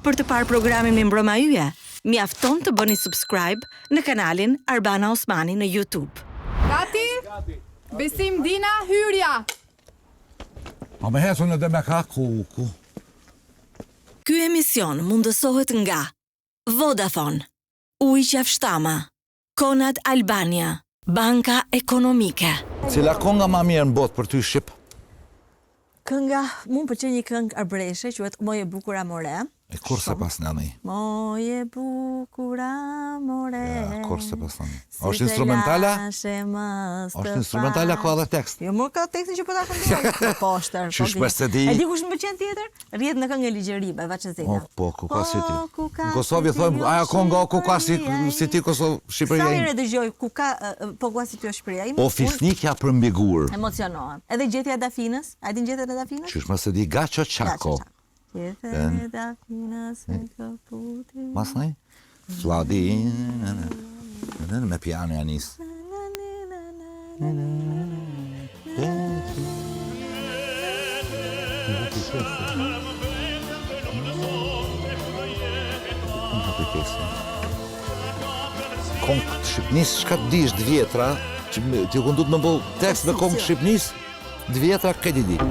Për të parë programin me mbrëma yje, mjafton të bëni subscribe në kanalin Arbana Osmani në YouTube. Gati? Besim Dina hyrja. A me hesu në dhe me ka kuku. Ky emision mundësohet nga Vodafone, Ujqafshtama, Konad Albania, Banka Ekonomike. Cila konga ma mirë në botë për ty shqip? Kënga, mund pëlqen një këngë arbëreshe, quhet Moje bukura more. E kur se pas në një? Moje bukura more. Ja, kur se pas në një. Është instrumentala? Është instrumentala ka dhe tekst? Jo, më ka tekstin që po ta këndoj. Po, shtër. Qysh për se di? E di kush më pëlqen tjetër? Rrjet në këngë e Ligjeribe, Vaçezena. Po, ku ka si ti? Në Kosovë thojmë, aja konga ku ka si ti Kosovë, Shqipëria. Sa herë dëgjoj ku ka po ku si ty është Shqipëria? O fisnikja për mbigur. Emocionohem. Edhe gjetja e Dafinës, a din gjetjen e Dafinës? Qysh më se di Gaço Çako. Gjetja e Dafinës me kaputi. Mas në? Fladin, me piano ja nis. Kongë të Shqipnis, shka të dish 2 vjetra, që t'ju këndut me bëllë tekst me kongë të Shqipnis, 2 vjetra këtë i di.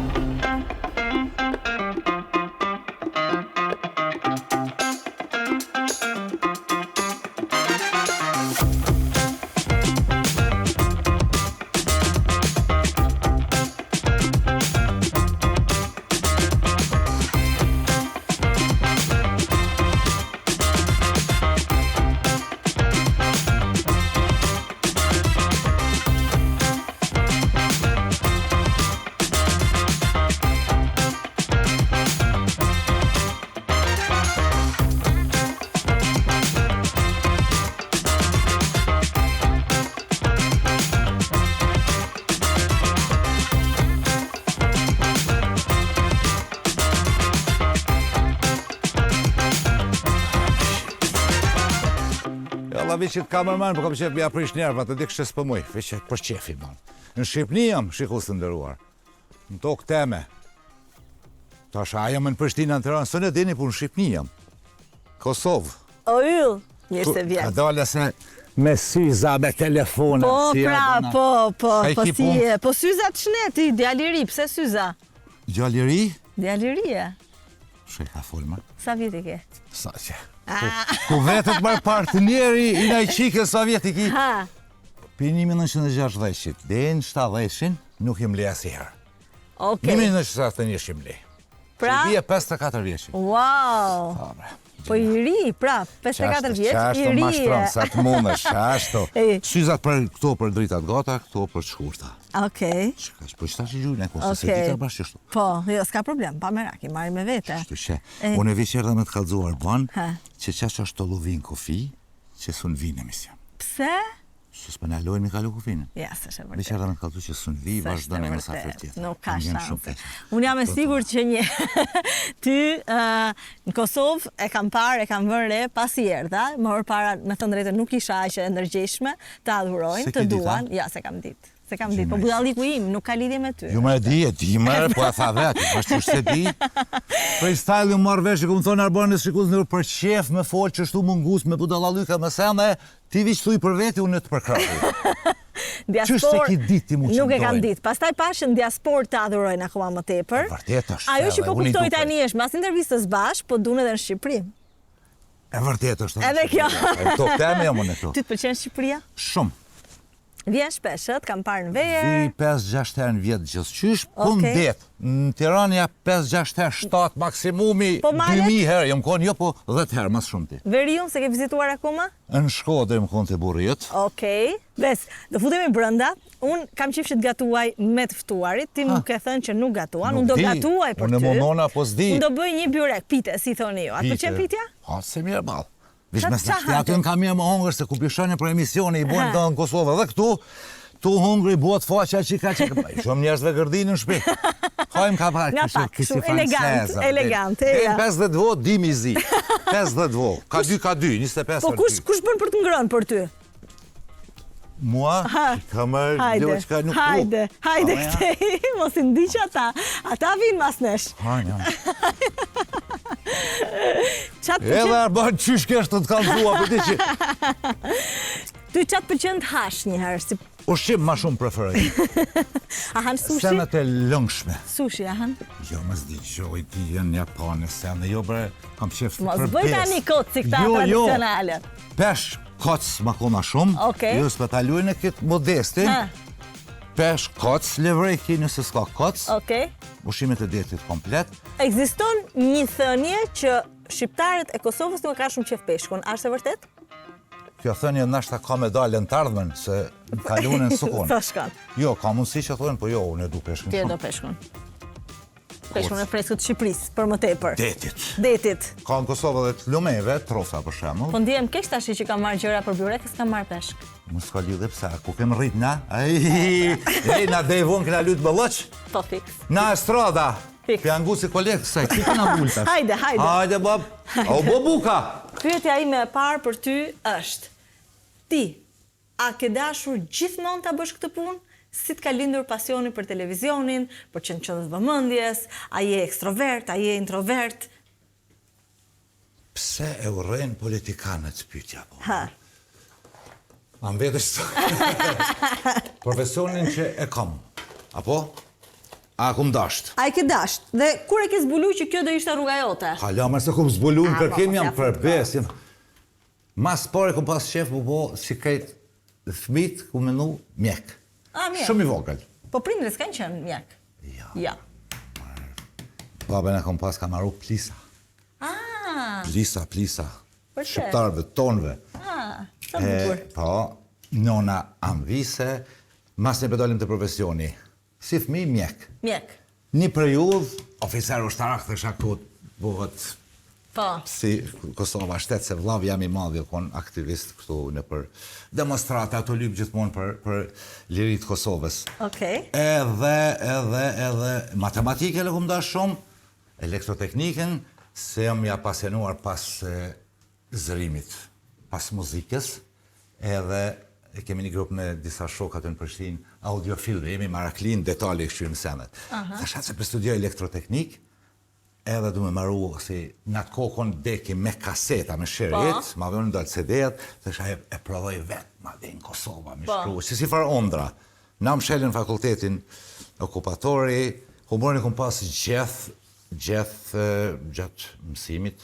Veqit kamerman, po kam qef me aprish nerva, të dik shes për muj, veqit për qefi, man. Në Shqipni jam, shikus të ndëruar. Në tokë teme. Ta sha jam në Prishtinë në Tiranë, së në dini, po në Shqipni jam. Kosovë. O yll, mirë se vjen. A dole se me syza, me telefona. Po, si pra, po si e. Po syza të shneti, djaliri, pse syza? Gjalliri? Djaliri e. Shë ka folma. Sa vjeti ke? Sa që. Ku vetët marë partneri i na i qike sovjetiki. Ha. Për 1960, dhe në 70 nuk jem le asherë. Okej. 1971 jem le. Pra? Që bje 54 vjeqin. Wow. Po i ri, pra, 54 vjeç, i ri. Qashto ma shtron, sa të mundesh, qashto. Syzat për këto për dritat gata, këto për shkurta. Okej. Po qëta që gjujnë e ko, se se dita bashkë qështu. Po, jo, s'ka problem, pa merak, i marri me vete. Shtu që, unë e vishër dhe me të kalzuar banë, që qash është të lovin kofi, që sun vinë emision. Pse? Që s'pë në lojnë mi kalu kofine. Ja, së shë vërtet. Vishër dhe me të kalzu që sun vi, vazhdo në mësafir tjetër. Nuk ka shanse. Unë jam e sigur që ty në Kosovë e kam parë, e kam vënë re pasi erdha, më orë para me të drejtën nuk isha aqe e ndërgjeshme, të adhurojnë, të duan. Ja, se kam ditë. Se kam ditë, po budalliku im nuk ka lidhje me ty. Ju më e di mërë, po e tha vetë, është që se di. Freestyle ju marrë veshë, ku më thonë Arbanës shikus nërë për qef me folë që shtu mungus me budallallyka me sene, ti vishë thuj për veti, unë të përkrahë. Qështë se ki ditë ti mu që nuk e kam ditë. Pastaj pashën diaspor të adhurojnë akoma më tepër. Vërtet është. Ajo që po kuptoj tani është, mas intervistës bashkë, po dune edhe në Shqipëri. E vërtet është. Edhe kjo. E to teme jam unë e to. Ty të pëlqen Shqipëria? Shumë. Vjen shpeshët, kam parë në veje. Vi 5-6 herë në vjetë gjithë qysh, po në det. Në Tiranë ja 5-6 herë, 7 maksimumi, 2000 herë, jam konë jo, po 10 herë, mas shumë ti. Veriun, se ke vizituar akoma? Në Shkodër më konë të burrit. Okej. Bes, do futemi brënda. Unë kam qifë që të gatuaj me të ftuarit, ti nuk e thënë që nuk gatuan, unë do gatuaj për ty. Unë e monona, po s'di. Unë do bëj një bjurek, pite, si thoni ju. A të pëlqen pitja? Ha, se mirë balë. Vish me së aty në kam mirë më hongër se ku pishone për emisione i bojnë të në Kosovë dhe këtu, tu hongër i bot faqa që ka që shumë njerëzve gërdinë në shpi. Hajmë ka parë kësi franceza. Elegant, ja. 50 vot, dimi zi. 50 vot. Ka 2, 25. Po kush bën për të ngrënë për ty? Mua? Kamër, Ljoqka nuk po. Hajde këtej, mos i ndiq ata. Ata vinë mas nesh. Hajde. Edhe arban qysh kesh të kalzua, për ti që... Ty qatë pëlqen të hash një herë, si Ushqim ma shumë preferoj. a han sushi? Senet e lëngshme. Sushi, a han? Jo, më s'digjoj ti jenë Japane, sene, jo bre, kam qef Mos për bëj tani kot si këta tradicionale. Pesh koc ma kona shumë, Okej. ju s'petalujnë e këtë modesti. Ha, Pesh koc, levrejki nëse s'ka koc, okej. ushqimet e dietit komplet. Ekziston një thënie që shqiptarët e Kosovës nuk ka shumë qef peshkun, a është e vërtet? Kjo thënje nashta ka me dalën të ardhmen, se në kalunën sukon. Sa shkan? Jo, ka mundësi që thonë, po jo, unë e du peshkën Ti e shumë. do peshkun. Peshkun e freskët të Shqipërisë, për më tepër. Detit. Detit. Ka në Kosovë dhe të lumeve, trofa për shemull. Po ndihem keq tash që kam marrë gjëra për bjurekës, kam marrë peshk. Më s'ka lidhe pse, ku kem rrit na? Na devon këna lutë bëllëq? Po fix. Na estrada. Fik. Pjangu si kolegë kësaj, ti këna bulta. Hajde, hajde. Hajde, bab. O, bobuka. Pyetja ime e parë për ty është: ti a ke dashur gjithmonë ta bësh këtë punë? Si të ka lindur pasioni për televizionin, për qendrës vëmendjes? A je ekstrovert, a je introvert? Pse e urrejnë politikanët pyetja po? Ha. Ma mbetesh profesionin që e kam, apo? A kum dasht? A e ke dasht? Dhe kur e ke zbulu që kjo do ishte rruga jote? Hala, më se kum zbulun, Ah, kërkim po, jam ja, përbes. Mas pare kum pas shef, po si kajt fmit, ku menu mjek. A, mjek. Shumë i vogël. Po prindrit s'kanë qenë mjek? Ja. Ja. Babën e kum pas ka marru plisa. Ah, Plisa. Për çe? Shqiptarëve, tonëve. sa bukur. Po, nona anvise, mas ne pedalim të profesioni. Si fmi, mjek. Mjek. Një periudhë, oficer ushtarak të shakut, buhet Po. si Kosova shtet, se vllav jam i madh, kon aktivist këtu në për demonstrata, ato lyp gjithmonë për lirit Kosovës. Okej. Edhe matematikën e kum dash shumë, elektroteknikën, se jam ja pasionuar pas zërimit, pas muzikës, edhe e kemi një grup me disa shok aty në Prishtinë, audiofilme, jemi Maraklin, detale i këshyrim semet. Thashat se për studioj elektroteknik, edhe du me marru, si në atë kokon deki me kaseta, me shirit, ma vënë dalë CD-at, thasha e prodhoj vetë, ma dhe në Kosova, me shkru, si farë ondra. Na më shelin fakultetin okupatori, humorin kum pas gjatë mësimit,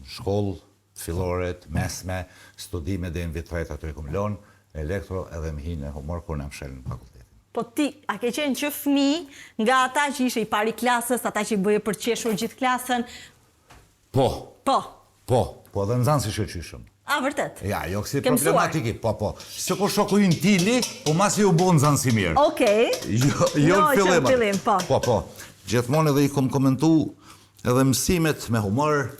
në shkollë, filloret, mesme, studime dhe invitret ato i kum lonë, elektro edhe më hinë humor kur na më shelin në fakultetin. Po ti, a ke qenë që fëmi nga ata që ishe i pari klasës, ata që i bëje për qeshur gjithë klasën? Po, Po. edhe në zanë si shëqyshëm. A, vërtet? Ja, jo kësi Ke mësuar? problematiki, po. Se kur shoku i në tili, po masi u bon zanë si mirë. Okej. Jo që në në fillim, po. Po. Gjithmonë edhe i kom komentu edhe mësimet me humor,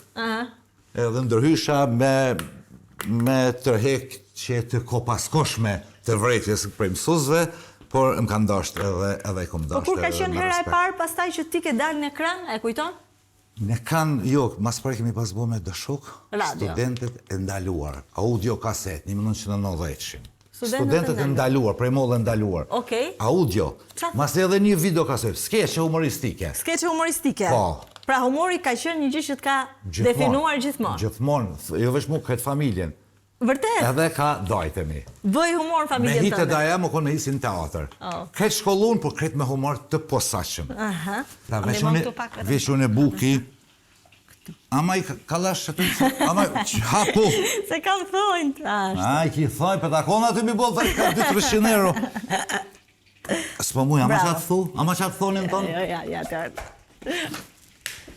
edhe ndërhysha me tërhek që të kopaskoshme të vrejtjes prej mësuzve, por më kanë dasht edhe i kom dasht. Po kur ka edhe qenë me hera e respekt. parë pastaj që ti ke dalë në ekran, e kujton? Ne kanë, jo, mas pare kemi pas bo me dëshuk, Radio. studentet e ndaluar, audio kaset, 1990-shin. Studentet e e ndaluar, prej mollë e ndaluar. Okej. Audio, Qa? mas edhe një video kaset, skeqe humoristike. Skeqe humoristike. Po. Pra humori ka qenë një gjë që të ka definuar gjithmonë. Gjithmonë, jo veç mu këtë familjen, Vërtet? edhe ka dajtemi. Bëj humor në Me familjen hitë tënde. daja më konë me hisin teatr. Këtë shkollun, por këtë me humor të posaqëm. Aha. Pra Ande më këtu pak vetëm. veç unë e buki, ama i kalash aty, ama hapu. Se kam thonjë trash. Aj, ki thoj, për takon aty mi bolë, thaj, ka 200 euro. S'po muj, ama Bravo. qatë thu, ama qatë thonin tonë. Jo, ja, të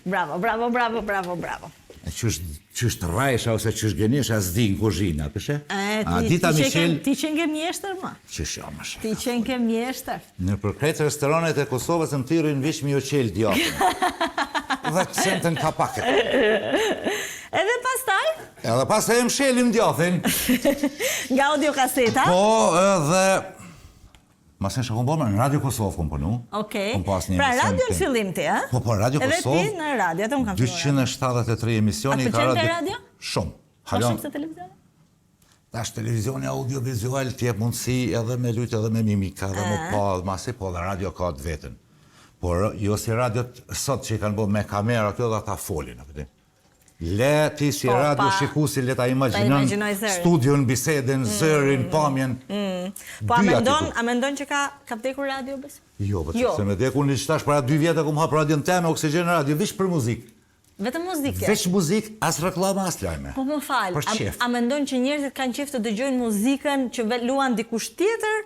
Bravo. E qysh të rajsha, ose qysh genisha, s'di në kuzhina, përshe? A Ti dita Michel, Ti qenë ke mjeshtër, ma? qysh jo më shë. Ti qenë ke mjeshtër. Në për kretë restoranet e Kosovës më tirin vish mi o qelë djafën. Dhe të sentën ka paket. Edhe pastaj, Edhe pas e më shelim djafën, nga audiokaseta. po edhe... Mas në shakon në Radio Kosovë kom punu. Okej. Kom pas një Pra emision radio në tim. fillim ti, ha? Po, Radio Kosovë. Edhe ti në radio, atë unë kam filluar. 273 emisioni. A pëlqen te radio? Shumë. Ma Halon, shumë se televizion? tash televizioni audiovizual t'jep mundësi edhe me lujt edhe me mimika, edhe më pa, masi po, dhe radio ka të vetën. Por jo si radiot sot që i kanë bo me kamera, kjo dhe ata folin, Le ti si Po, radio pa- shikuesi le ta imagjinoj imagjinoj zërin. studion, bisedën, zërin, pamjen. Po Dy aty a mendon që ka vdekur radio besoj? Jo, po Jo. se me dekun një qëtash para 2 vjetë kum hap radion teme, Oksigen Radio, vish për muzikë. Vetëm muzikë. Veç muzikë, as reklama, as lajme. Po më fal, Për qef. a mendon që njerëzit kanë qef të dëgjojnë muzikën që luan dikush tjetër,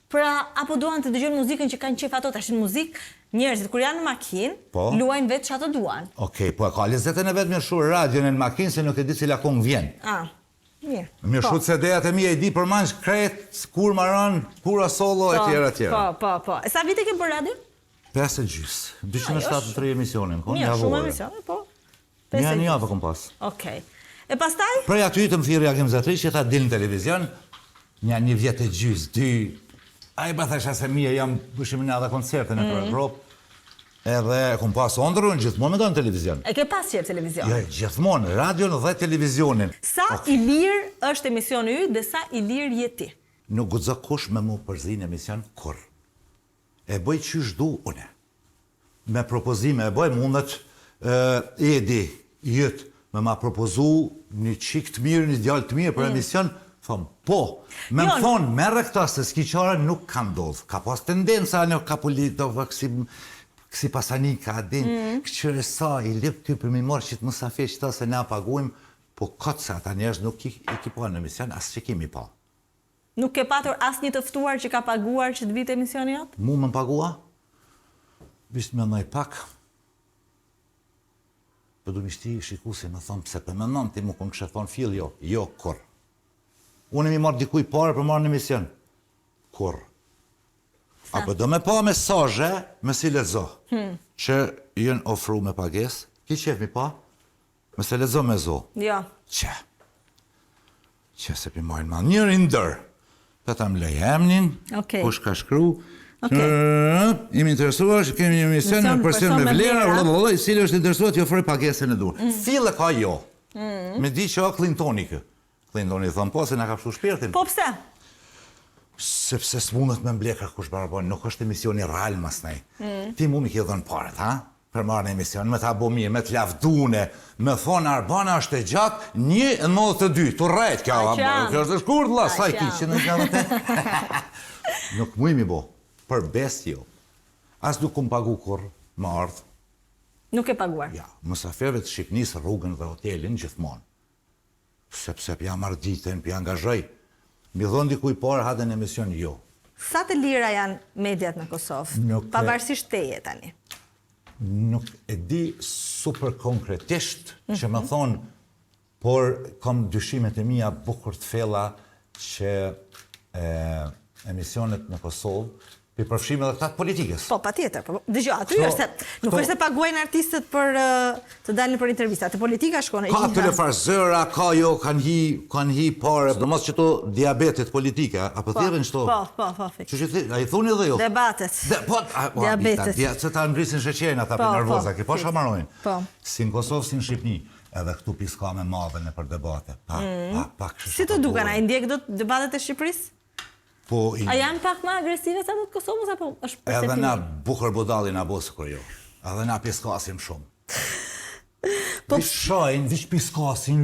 pra apo duan të dëgjojnë muzikën që kanë qef ato tash në muzikë? Njerëzit kur janë në makinë, Po. luajnë vetë çfarë duan. Okej, po e ka lezetën e vetë mirë shurë radion e në makinë, se nuk e di cila kong vjen. Mirë. Mirë Po. shurë CD-at e mi e di për manç kret, kur maron, kura solo, e tjera tjera. Po. E sa vite ke bërë radio? 5 e gjys, 273 emisionin, konë Mirë, shumë javore. emisione, po. Një javë kom pas. Okej. E pastaj? Prej aty të më thirë Jakim Zatri që ta dilë në televizion, një vjetë e gjys, 2, a i ba thasha se mije jam bëshim në edhe koncerte në për Evropë, edhe kom pas ondërru në gjithmonë me do në televizion. E ke pas qef televizion? Jo, gjithmonë, radion dhe televizionin. Sa i lirë është emisioni yt dhe sa i lirë je ti? Nuk gudzo kush me mu përzin emision kur. E bëj qysh du une. Me propozime e bëj mundet Edi, jëtë, me ma propozu një qik të mirë, një djallë të mirë për emision, thom, po. Me më thonë, merre këta se s'ki qara nuk ka ndodhë. Ka pas tendenca, në ka politova, kësi pasanika, din, këqyre sa, i lip ty për mi marë që të mësafe që ta se ne paguim, po këtë se ata njerëz nuk i ki pa në emision, asë që kemi pa. Nuk ke patur asnjë të ftuar që ka paguar që të vitë emisioni jot? Mu më pagua, visht me ndaj pak, për du mishti shikusi me thonë, pse për me nëmë ti mu kënë kështë thonë fil, jo, kur. Unë mi marrë dikuj pare për marrë në emision. Kur. A për do me pa mesazhe me si lezo, që jënë ofru me pages, ki qef mi pa, me se lezo me zo. Jo. Që se pi marrën ma njërë ndër, të ta më lej emnin, Okej. kush ka shkru, Okej. imi interesuar që kemi një emision Emision në person me vlera, vlera. i cili është interesuar të ofroj pagesën e dur. Fille ka jo. Me di që o Clintoni kë. Clintoni thonë po, se na ka pështu shpirtin. Po pse? Sepse s'mundet me mbleka kush barabon, nuk është emisioni real mas nej. Ti mu mi kje dhënë paret, ha? Për marrë në emision, me ta bo mirë, me t'lavdune, me thonë Arbana është e gjatë 1:92, të rejtë kjo, kjo është e shkurt, la, sa i ki që në gjallë të. Nuk mu imi bo, për best jo. As nuk kum pagu kur më ardhë, Nuk e paguar. ja, mësaferve të Shqipnis rrugën dhe hotelin gjithmonë. Sepse pja marrë ditën, pja angazhoj. Mi dhonë dikuj parë hadhe në emision, jo. Sa të lira janë mediat në Kosovë? Nuk e- Pavarësisht teje tani. Nuk e di super konkretisht që më thonë, por kam dyshimet e mija bukur të fella që emisionet në Kosovë, për përfshime dhe këta politikës. Po, patjetër. Po, dëgjoj, aty Kto- është se nuk kto- është se paguajnë artistët për të dalin për intervista. Te politika shkon e Ka gjitha. telefarzëra, ka jo, kanë hi pare, për mos që to diabetet politika, apo thirën shto? Po, fik. Që që a i thuni dhe jo? Debatet. Diabetet. Se ta ngrisin sheqerin ata Po, për nervoza, po, ki po shamarojnë. Po. Si në Kosovë, si në Shqipni, edhe këtu piska me madhe në për debate. Pa kështë. Si të duken, a i ndjek do debatet e Shqipërisë? Po, A janë pak më agresive sa do të Kosovës apo është edhe perceptimi? na bukur budalli na bosë kur jo. Edhe na piskasim shumë. Vish shajnë, vish piskasin,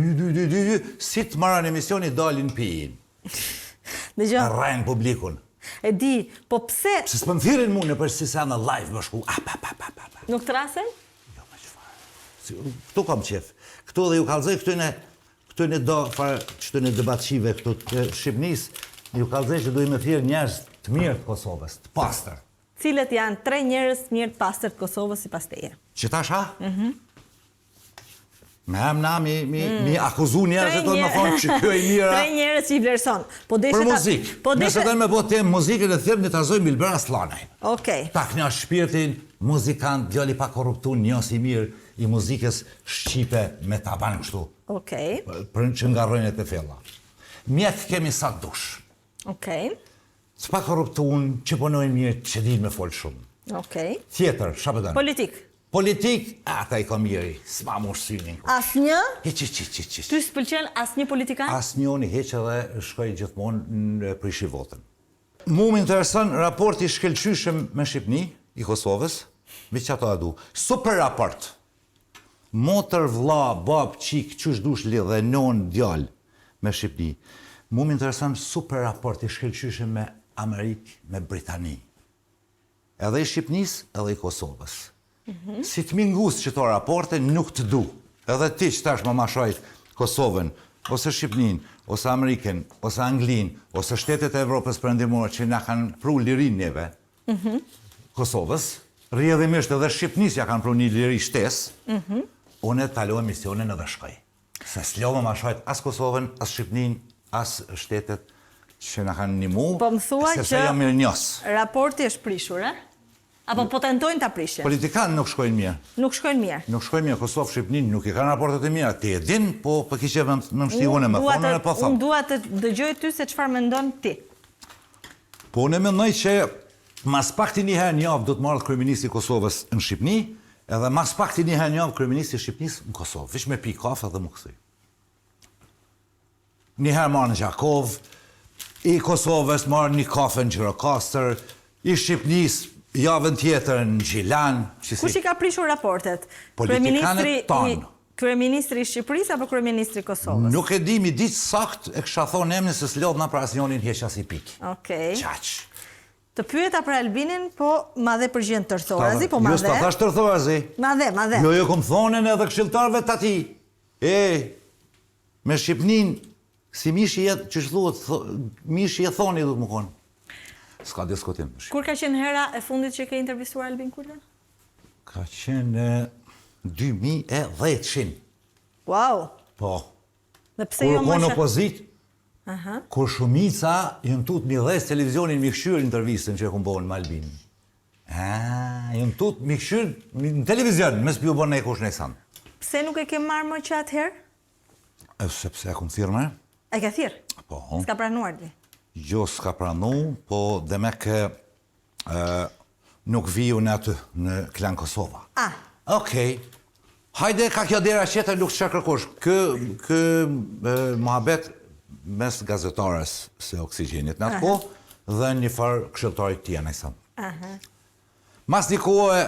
si të marrën emisioni dalin pijin. Dëgjoj, Rajnë publikun. e di, po pse Se s'pëm thirin mu në për si sa në live më shku. nuk trasen? Jo, me qëfar. Këtu kam qef. Këtu dhe ju kalzoj këtu në do, qëtu në debatqive këtu të Shqipnis, ju kalzoj që duhi me thirë njerëz të mirë të Kosovës, të pastër. Cilët janë 3 njerëz mirë të pastër të Kosovës sipas teje? Që ta sha? Me emna mi akuzu njerëz e tonë me thonë që kjo e mira 3 njerëz që i vlerëson. Po deshe për ta- muzikë. Po Nëse deshe. të me bo temë muzikën e thirë, një të azoj Milbera Slanaj. Okej. Ta kënja shpirtin, muzikant, djali pa korruptun, njës i mirë i muzikës Shqipe me taban kështu. Okej. Për që nga rojnë e fella. Mjetë kemi sa dush. Okej. S'pa korruptun, që punojnë mirë, që din me folë shumë. Okej. Tjetër, shabëdan. Politik. Politik, ata i ka mirë, s'ma mu shësynin. Asnjë? Hiq. Ty s'pëlqen asnjë politikan? As njoni heq edhe shkoj gjithmonë në prishi votën. Mu më interesën raporti shkelqyshëm me Shqipni, i Kosovës, me që ato adu. Super raport. motër, vlla, bab, qik, qysh dush lidhe, non, djal me Shqipni. Mu më interesan super raport i shkelqyshe me Amerikë, me Britani. Edhe i Shqipnis, edhe i Kosovës. Si të mingus që to raporte, nuk të du. Edhe ti që tash më mashojt Kosovën, ose Shqipnin, ose Amerikën, ose Anglin, ose shtetet e Evropës perëndimore që na kanë pru lirin njeve, Kosovës, rrjedhimisht edhe Shqipnis ja kanë pru një liri shtes, unë e taloj misionin edhe shkoj. Se s'lo më mashojt as Kosovën, as Shqipnin, as shtetet që na kanë nimu, Po më thua sepse që jam mirë njës. raporti është prishur, Apo po tentojnë ta prishin? Politikanë nuk shkojnë mirë. Nuk shkojnë mirë. Nuk shkojnë mirë, Kosovë, Shqipnin, nuk i kanë raportet e mira. Ti e din, po kishe më mështi unë me thonë e po Unë thonë. dua të dëgjoj ty se çfarë mendon ti. Po unë mendoj që mas pakti një herë një javë do të marrë kryeministri i Kosovës në Shqipni, edhe mas pakti një herë një javë kryeministri i Shqipnisë në Kosovë. Vish me pi kafe dhe më kthej. Një herë marrë në Gjakov, i Kosovës marrë një kafe në Gjirokastër, i Shqipnisë javën tjetër në Gjilan. Kush i ka prishur raportet? Politikanët tonë. Kryeministri i Shqipërisë apo kryeministri i Kosovës? Nuk e di mi ditë sakt e kësha thonë emnin se s'lodh na për asnjërin heq as i pikë. Okej. Qaq. Të pyeta për Albinin, po madhe përgjigjen tërthorazi, po Jo s'ta madhe. thash tërthorazi. Madhe. Jo, kom thonen edhe këshilltarëve të ati. Me Shqipnin, si mishi jetë, që thuhet, mishi e thoni du të më konë. S'ka diskutim. Kur ka qenë hera e fundit që ke intervistuar Albin Kurtën? Ka qenë 2010. Wow. Po. Dhe pse jo Kur më konë shë... opozit, kur shumica jënë tut mi dhes televizionin mi këshyrë intervistën që e kumë bonë më Albin. Jënë tut mi këshyrë në televizion, mes pjo bonë e kush në eksan. Pse nuk e ke marrë më që atëherë? Sepse e kumë thirë me? E ke thirë? Po. S'ka pranuar ti? Jo s'ka pranu, po dhe me kë nuk viju në aty, në Klan Kosova. Okej. Hajde ka kjo dera qeter nuk që kërkosh. Kë muhabet mes gazetarës se Oksigenit në atë ko, dhe një farë këshilltarit tjena i samë. Mas një kohë,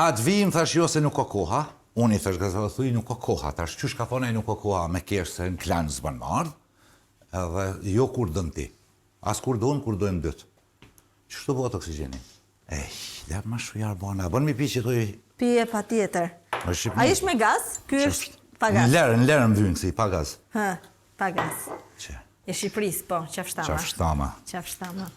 atë vijim thash jo se nuk ka koha, unë i thash gazetarët thuj nuk ka koha, thash qysh ka thonë nuk ka koha me kesh se në Klan s'ban marrë, edhe jo kur dën ti. As kur do unë, kur dojmë dytë. Qështu bëhet Oksigeni? Dhe ma shujar bona. Bën mi pi që toj... Pije pa tjetër. A ish me gaz? Ky është pa gaz. Në lerën vynë, si pa gaz. Pa gaz. Që? E Shqipërisë, po, qafshtama. Qafshtama.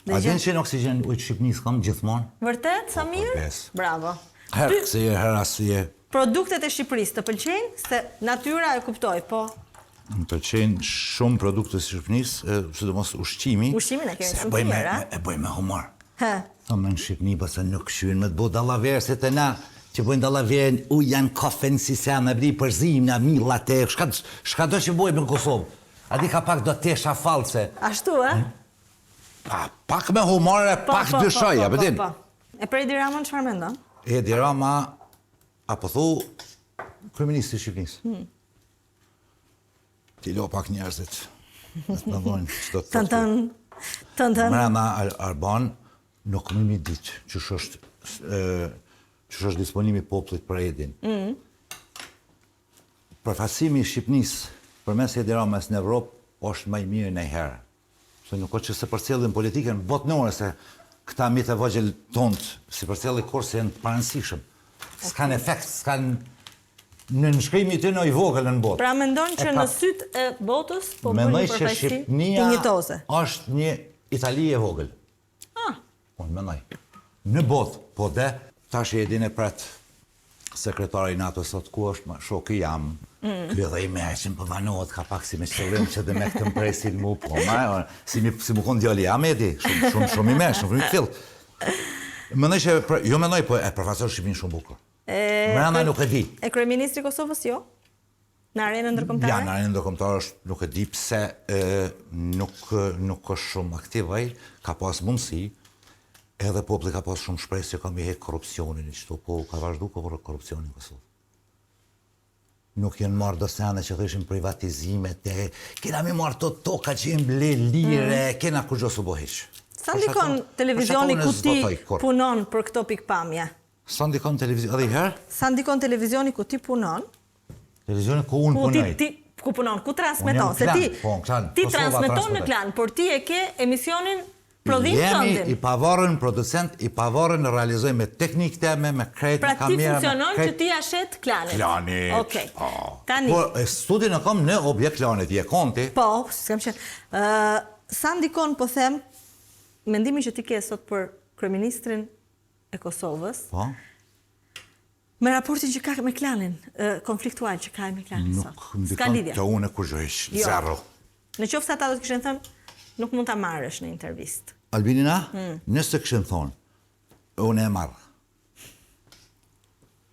Dhe A din që në Oksigen ujtë Shqipnis kam gjithmonë? Vërtet, Samir? Pes. Bravo. Herë, se je, herë asje. Produktet e Shqipërisë të pëlqejnë? Se natyra e kuptoj, po... Më pëlqejnë shumë produkte si Shqipnis, sidomos ushqimi. Ushqimin e kemi shumë të mirë, e bëj me humor. He. Në Shqipni, përse nuk këshyën me të bo dallaverset e na, që bojnë dallaverën, janë kafen si se në bri përzim, në millat e, shka do që bojnë në Kosovë. A di ka pak do tesha false. Ashtu, Pak me humor e pak dyshoj, a përdin? E për Edi Ramon çfarë mendon? Edi Rama, apo thu, kryeministri i Shqipnisë. Ti lo pak njerëzit. Në dojnë, që do të të Tën. Mrena Arban, nuk më mi ditë që është disponimi popullit për Edin. Përfaqësimi i Shqipnisë përmes Edi Ramës në Evropë është më i mirë në herë. Se nuk është që se përcjellin politikën botnore, se këta mitë e vogjel tonët, si përcjelli kurse janë të parënsishëm. S'kan efekt, s'kan në nshkrimi të në i vogël në botë. Pra mendon që në sytë e botës, po bërë një përfaqësi dinjitoze. Është një Itali e vogël. Unë mendoj. Në botë, po dhe, tash e edhin e pretë sekretari NATO sot ku është shoki jam, kjo dhe i meqin përvanohet ka pak si me qëllim që dhe me këtë mpresin mu, po si mu konë djali jam edi, shumë i meqin, shumë i këfill. Mendoj që, jo mendoj, po e përfaqësor Shqipin shumë bukur. Mrena nuk e di. E kryeministri i Kosovës jo? Në arenën ndërkombëtare? Ja, në arenën ndërkombëtare nuk e di pse nuk është shumë aktiv ai, ka pas mundësi, edhe populli ka pas shumë shpresë që ka mi hek korrupsionin, çto po ka vazhdu korrupsionin në Kosovë. Nuk janë marrë do sene që të ishin privatizimet, kena mi marrë të toka që jenë ble lire, kena kur gjo së bohish. Sa ndikon televizioni ku ti punon për këto pikpamje? Sa ndikon televizion, edhe herë? Sa ndikon televizioni ku ti punon? Televizioni ku unë punoj. Ku punon, ku transmeton, se ti transmeton në Klan, por ti e ke emisionin prodhim Jemi këndin. i pavarën producent, i pavarën realizoj me teknikë teme, me krejt, me Pra ti kamera, funksionon që ti ashet Klanit. Klanit. Okej. Tani. Po, studin e kom në objekt Klanit, je konti. Po, s'kam qenë. Sa ndikon, po them, mendimin që ti ke sot për kryeministrin e Kosovës, Po, me raportin që ka me Klanin, konfliktual që ka me Klanin sot. nuk S'ka ndikon lidhje. të unë e kur gjëjsh, Jo. zero. Në qoftë se ata do të kishin thënë, nuk mund ta marrësh në intervistë. Albinina, nëse këshin thonë, unë e marrë.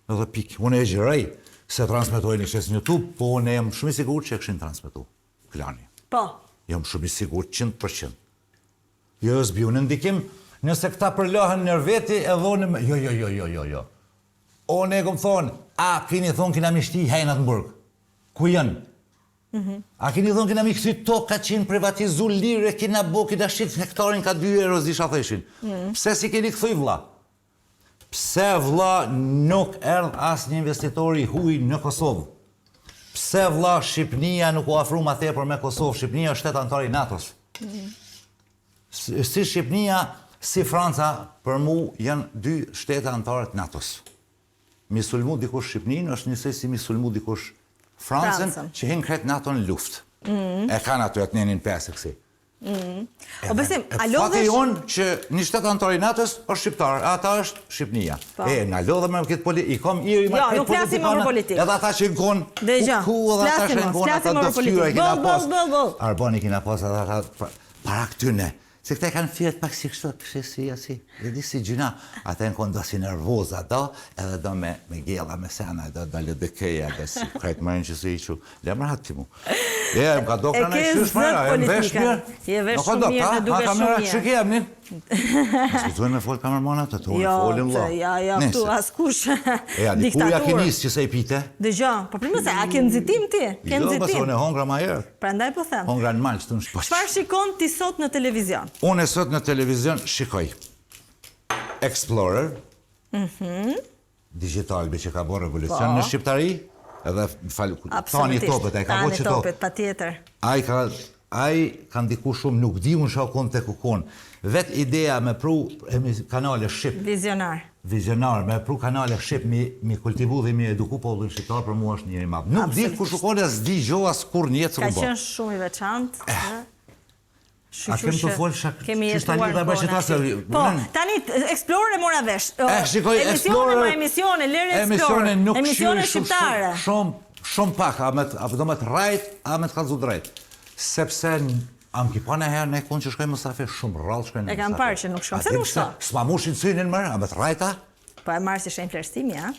Edhe pikë, unë e gjërej se transmetojnë në YouTube, po unë jam shumë i sigur që e këshin transmetu. Klani. Po. Jam shumë i sigur 100%. Jo, s'bju në ndikim, nëse këta përlohën nër veti, e dhonë me... Jo. Unë e këmë thonë, a, keni thonë kina mi shti hajnat në burg. Ku janë? A keni thonë kina mi këthi toka që në privatizu lirë, kina bo, kina shqit hektarin ka 2 euro, zisha theshin. Pse si keni këthuj vla? Pse vla nuk erdh as një investitori huj në Kosovë? Pse vla Shqipnia nuk u afru ma tepër me Kosovë? Shqipnia është shtet antar i NATO-s. Si Shqipnia, si Franca, për mu janë 2 shtete antarët NATO-s. Mi sulmu dikush Shqipnin është njësej si mi sulmu dikush Francën, që hinë kretë NATO në luft. E kanë aty atë njenin 5 kësi. O besim, a Fati lodhesh... jonë që një shtetë antar i NATO-s është shqiptar, ata është Shqipnia. Na lodhe me këtë politikë, i kom iri me këtë politikë, edhe ata që në konë, ku edhe ata që në konë, ata do ftyra i kina pas. Arboni kina pas, ata para këtyne. Se këta e kanë fjetë pak si kështu, si, dhe di si gjina, ata e në konë do si nervoza do, edhe do me gjela, me sena, do lëdëkeja, dhe si krejtë mërin që si i që, lemër hatë ti mu. Më ka do këna e shysh mëra, e më vesh mirë. Je vesh shumë mirë dhe duke shumë mirë. Që ke emnin? Së duhen me folë kamermonat, të tonë folin lo. Jo, këtu askush diktaturë. Kuja ke njësë që se i pite? Dëgjo, po primë se, a ke nëzitim ti? Jo, bësë unë e hongra ma herë. Prandaj po them. Hongra në malë që të në shpaq. Çfarë shikon ti sot në televizion? Unë e sot në televizion shikoj Explorer, Digital që ka bo revolucion në Shqiptari, edhe Tani Topet, e ka bo që Topet, pa tjetër. Ai ka ndiku shumë, nuk di unë shakon të kukon. Vet ideja me pru kanale Shqip. Vizionar, me pru kanale Shqip, mi kultivu dhe mi eduku popullin shqiptar, për mua është njëri madhë. Nuk di ku shukon e s'di gjo as kur njëtë së Ka qenë shumë i veçantë. A kem të folë qështali dhe bëshqitasë? Po, tani, Explorer e mora vesh. Shikoj, Explorer... Emisione, lere Explorer. Emisione shqiptare. Shumë pak, a do me të rajt, a me të kalzu drejt. Sepse am ki pa në herë, ne konë që shkojnë Mustafi, shumë rrallë shkojnë në Mustafi. E kam parë që nuk shumë, se nuk shto? S'ma mushin cynin mërë, a me të rajta? Po e marë si shenjë flerëstimi, a?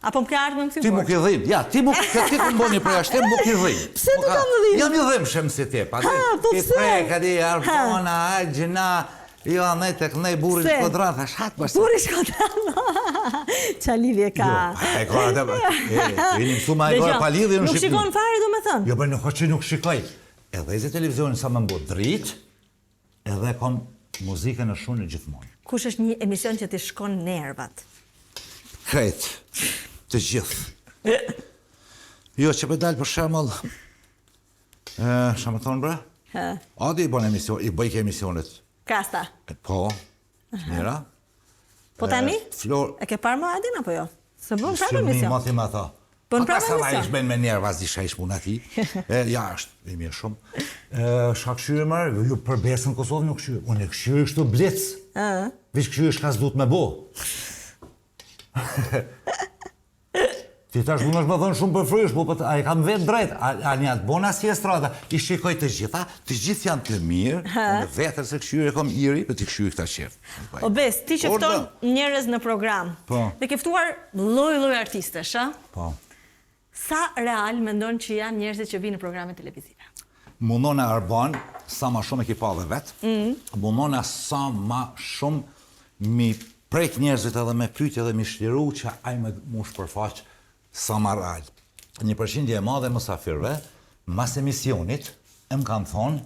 Apo më kjartë më në Ti mu ki dhim, ja, ti mu ki mboni preja shtem, mu ki dhim. Pse të kam dhim? Jam i dhim shemë si ti, pa di. Po pse? Ti preka di, Arbona, Gjina, jo, nej tek nej, buri shkodran, thash hatë bashkë. Buri shkodran, qa lidhje ka? E kora dhe, e një mësu ma e kora pa lidhje në Nuk shikon fare, do me thënë? Jo, nuk që nuk shikoj. Edhe i zi televizionin sa më mbo dritë, edhe kom muzikën e shumë në gjithmonë. Kush është një emision që ti shkon nervat? Krejt, të gjithë. Jo, që për dalë për shemull, shamë bra? Adi i bon emision, i bëjke emisionet. Krasta? Po, mira. Po tani? E ke parë më Adin, apo jo? Se bën prapë emision? Mati ma tha. Bën prapë emision? Ata sa ishben me njerë, vazdi shka ish pun ati. Ja, është, i mirë shumë. Shka këshyre mërë, ju për besën Kosovë nuk këshyre. Unë e këshyre kështu blitz. Vish këshyre shka s'dut me bo. Ti tash mund është më thënë shumë për frysh, po a i kam vetë drejt, a një atë bona si e strada, i shikoj të gjithë janë të mirë, në vetër se këshyre kom iri, për t'i këshyre këta qefë. O bes, ti që fton njerëz në program, dhe ke ftuar lloj artistesh, a? Po. Sa real mendon që janë njerëzit që vinë në programe televizive? Mundon e Arban, sa ma shumë e ki pa dhe vetë, mundon e sa ma shumë mi prejk njerëzit edhe me pyetje dhe mi shliru që ajme mu shpërfaq sa ma real. 1% e madhe mësafirve, mas emisionit, më kanë thonë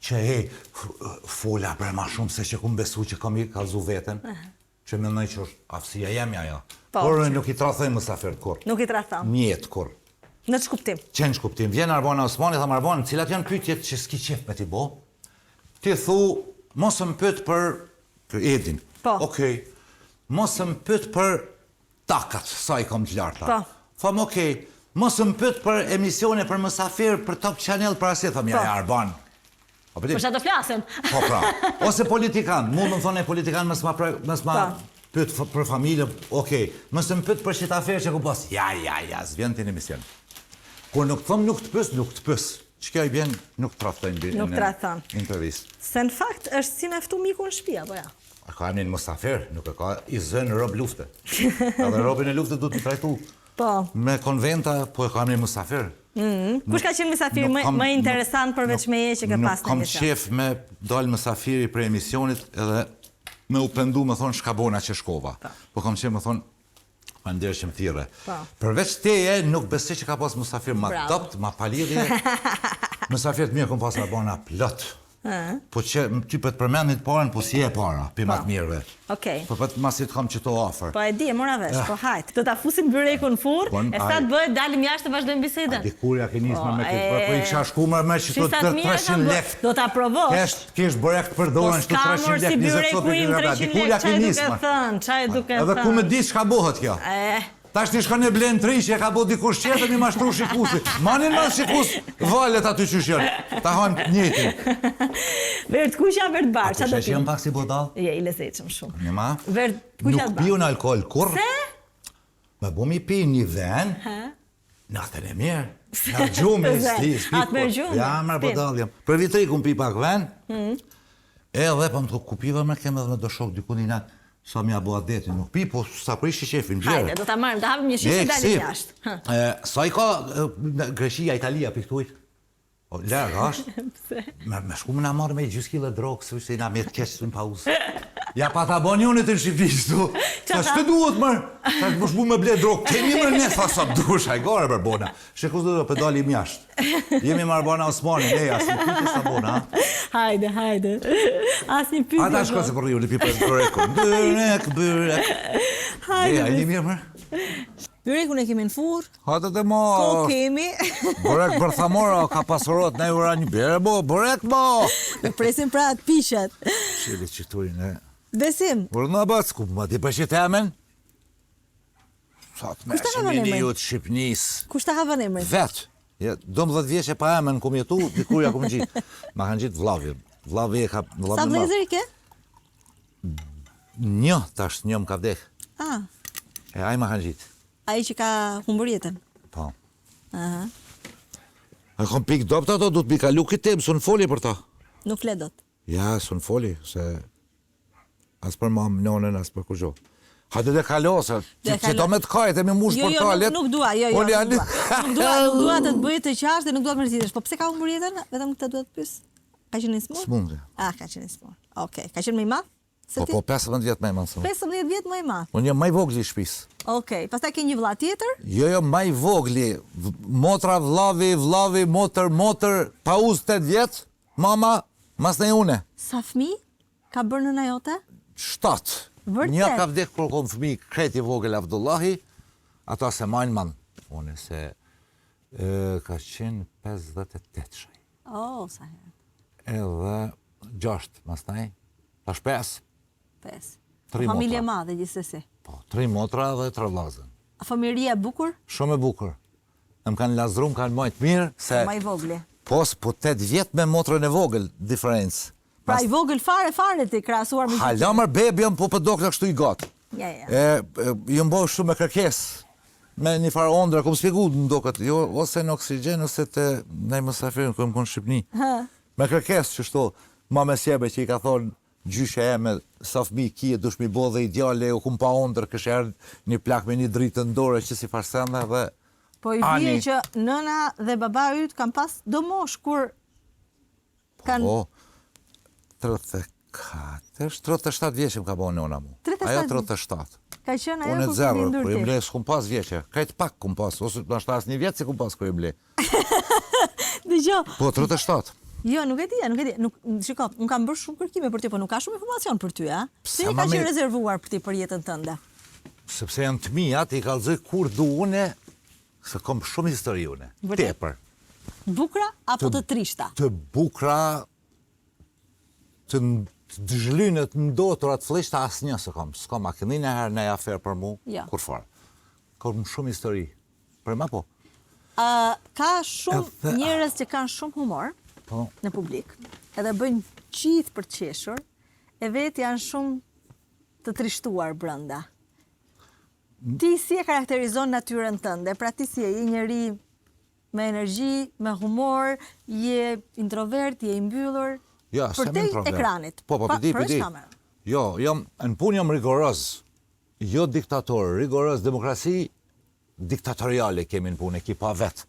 që fola për ma shumë se që kumë besu që kam i kalzu vetën. që mendoj që është aftësia jemi ajo. Po. Por nuk i tradhoj mysafirët kur. Nuk i tradhon. Mjet kur. Në ç'kuptim? Qenë shkuptim. Vjen Arbana Osmani, tham Arbana, cilat janë pyetjet që s'ki qef me t'i bo? Ti thu, mos më pyet për Edin. Po. Okej. Mos më pyet për takat, sa i kam të larta. Po. Tham okej. Mos më pyet për emisione për mysafir për Top Channel për asit, tham ja Arban. Për çfarë do flasim? Po pra. Ose politikan, mund më thonë politikan mos ma pyet për familjen, okej. Mos më pyet për shit aferë që ku pas. Ja, s'vjen ti në emision. Kur nuk thom nuk të pës. Çka i bën nuk tradhtojnë Nuk tradhton. Intervistë. Se në fakt është si na ftu miku në shtëpi apo ja? Ka një mysafir, nuk e ka i zënë rob lufte. Edhe robin e luftës duhet të trajtu. Po. Me konventa, po e kam një mysafir. Kush ka qenë mysafir më interesant përveç meje që ke pas në Nuk kam emision? qef me dal mysafiri për emisionit edhe me u pendu me thonë shkabona që shkova. Po kam qef me thonë ma ndërë që më thire. Përveç teje, nuk besoj që ka pas mysafir ma dopt, ma palidhje. Mysafir të mirë kom pas Arbana plot. Po që ty për të përmendit parën, po si e para, për matë mirëve. Okej. Po për të masit kam që to afer. Po e di, e mora vesh, po hajt. Do ta fusim byrekun në furr, e sa të bëhet dalim jashtë të vazhdojmë bisedën. Dikurja ke nisme me këtë, po i kisha shkuar me që të 300 lekë. Do ta provosh. Kesh burek të përdorën që 300 lekë, 20 sot për kërëra. Dikurja ke nisme. Çaj duke thënë. Edhe ku me di çka bëhet kjo. Tash ti shkon në blen 3 që e ka bo dikush qetër një mashtru shikusi. Manin mas shikus valet aty që shjën. Ta hajmë njëtin. Vert kusha, vert bar, qa do Që jam pak si bodal? Je, i lezetshëm shumë. Një ma? Vert kusha Nuk piju në alkohol kur. Se? Me bu mi pi një ven. Natën e mirë. Në gjumë e sti. Atë me gjumë. Ja, mërë bodal jam. Për vitri ku pi pak ven. Edhe për më të kupiva me kemë edhe me do shok dikun i natë. Sa mi abo adeti, nuk pi, po sa për ishi qefin, gjerë. Hajde, do ta marrim, do hapim një shishe dalim jashtë. Sa i ka Greqia, Italia, piktuit? Lërë, ashtë? Me shku më na marrë me 20 kg drogë, së i na me të keqë në pauzë. Ja pa ta bon unit në Shqipërisë, tu. Sa shtë duhet, mërë? Sa shtë më shku me ble drogë, kemi mërë ne, sa sa dush, a i gore për bona. Shekus do të pedalim jashtë. Jemi më Arbana Osmani, ne, asë një pyti sa bona, ha? Hajde. Asë një pyti. Ata shko se për riu, në pipës bërekun. Bërek. Hajde. E një mirë, mërë? Byrekun e kemi në furr. Hajde të mo. Ko kemi. Bërek bërthamora, ka pasurot, ne ura një bjerë, bo, bërek, bo. Në presim pra atë pishet. Qili qiturin, e. Besim. Por në bëtë, ku më ti përshit e amen? Sa të me shemini ju të Shqipnis. Kush ta ka vënë emrin? Vetë. 12 vjeqe pa amen kom jetu, dikurja kom gjitë. Ma kanë gjitë vllavi. Vllavi e ka... Sa vlezër i ke? Një, tash një më ka vdek. E aj ma kanë gjitë. Ai që ka humbur jetën? Po. Aha. E kom pik dopt ato, du të pika lukit tem, së në foli për ta. Nuk flet dot. Ja, së në foli, se... As për mam nonën, as për kur gjo. Hajde dhe kalosë, që do me të kajt e me mush portalet. Nuk dua, nuk dua të të bëjë të qashtë dhe nuk dua të mërzitesh. Po pse ka humbur jetën? Vetëm këtë duhet të pyes. Ka qenë i smur? Smundë. Ka qenë i smur. Okej, ka qenë më i madh? Po 15 vjetë më i madh. 15 vjetë më i madh. Unë jam më i vogli i shtëpisë. Okej, pastaj ke një vëlla tjetër? Jo, më i vogli. Motra, vllavi, motër, pauzë 8 vjet. Mama, mas ne une. Sa fëmijë ka bërë nëna jote? 7. Vërtet? Një ka vdek kur kom fëmijë kreti vogël Abdullahi, ata se majnë man. Unë se ka qenë 58 shaj. Sa herë. Edhe 6, mastaj, tash 5. 5. 3 Familje motra. madhe gjithsesi. Po, 3 motra dhe 3 vllazën. Familje e bukur? Shumë e bukur. Më kanë lazru, më kanë majtë mirë, se... Më i vogli. Po 8 vjet me motrën e vogël, diferencë. Pra i vogël fare ti krahasuar me... Halamër bebi jam po për dokta kështu i gatë. Ja. Jam bo shumë me kërkesë. Me një farë ondra, kom spjegu në dokat, jo, ose në oksigjen, ose të nej mësafirin, ku më konë Shqipni. Me kërkesë që shto, ma me sjebe që i ka thonë, gjyshe e me sa fëmi kje, dush mi bo dhe ideale, u kum pa ondrë, kështë erë një plak me një dritë të ndore, që si farsenda dhe... Po i bie që nëna dhe baba yt kanë pas do mosh kur kanë... Po, 37 vjeqe më ka bo nëna mu. 37? Ajo 37. Ka qenë ajo Unë e kur zërë, lindur kur i ti. mle s'kum pas vjeqe. Kajt pak kum pas, ose në ashtas një vjetë si kum pas kur i mle. Dëgjoj. Po, 37. Jo, nuk e di. Shiko, unë kam bërë shumë kërkime për ty, po nuk ka shumë informacion për ty, a? Pse i ka që rezervuar për ti për jetën tënde? Sepse janë të mia, ti kallëzoj kur du une, se kom shumë histori une. Tepër. Bukra apo të trishta? Të bukra, të zhlynë, të ndotura, të fleshta asnjë se kom. S'kom akënin e herë në aferë për mu, kur farë. Kom shumë histori. Për ma po. Ka shumë njerëz që kanë shumë humor në publik, edhe bëjnë gjithë për të qeshur, e vetë janë shumë të trishtuar brenda. Ti si e karakterizon natyrën tënde? Pra ti si je njëri me energji, me humor, je introvert, je i mbyllur? Ja, për te ekranit. Po, pëdi. Jo, në punë jam rigoroz. Jo diktator, rigoroz, demokraci diktatoriale kemi në punë, ekipa vetë.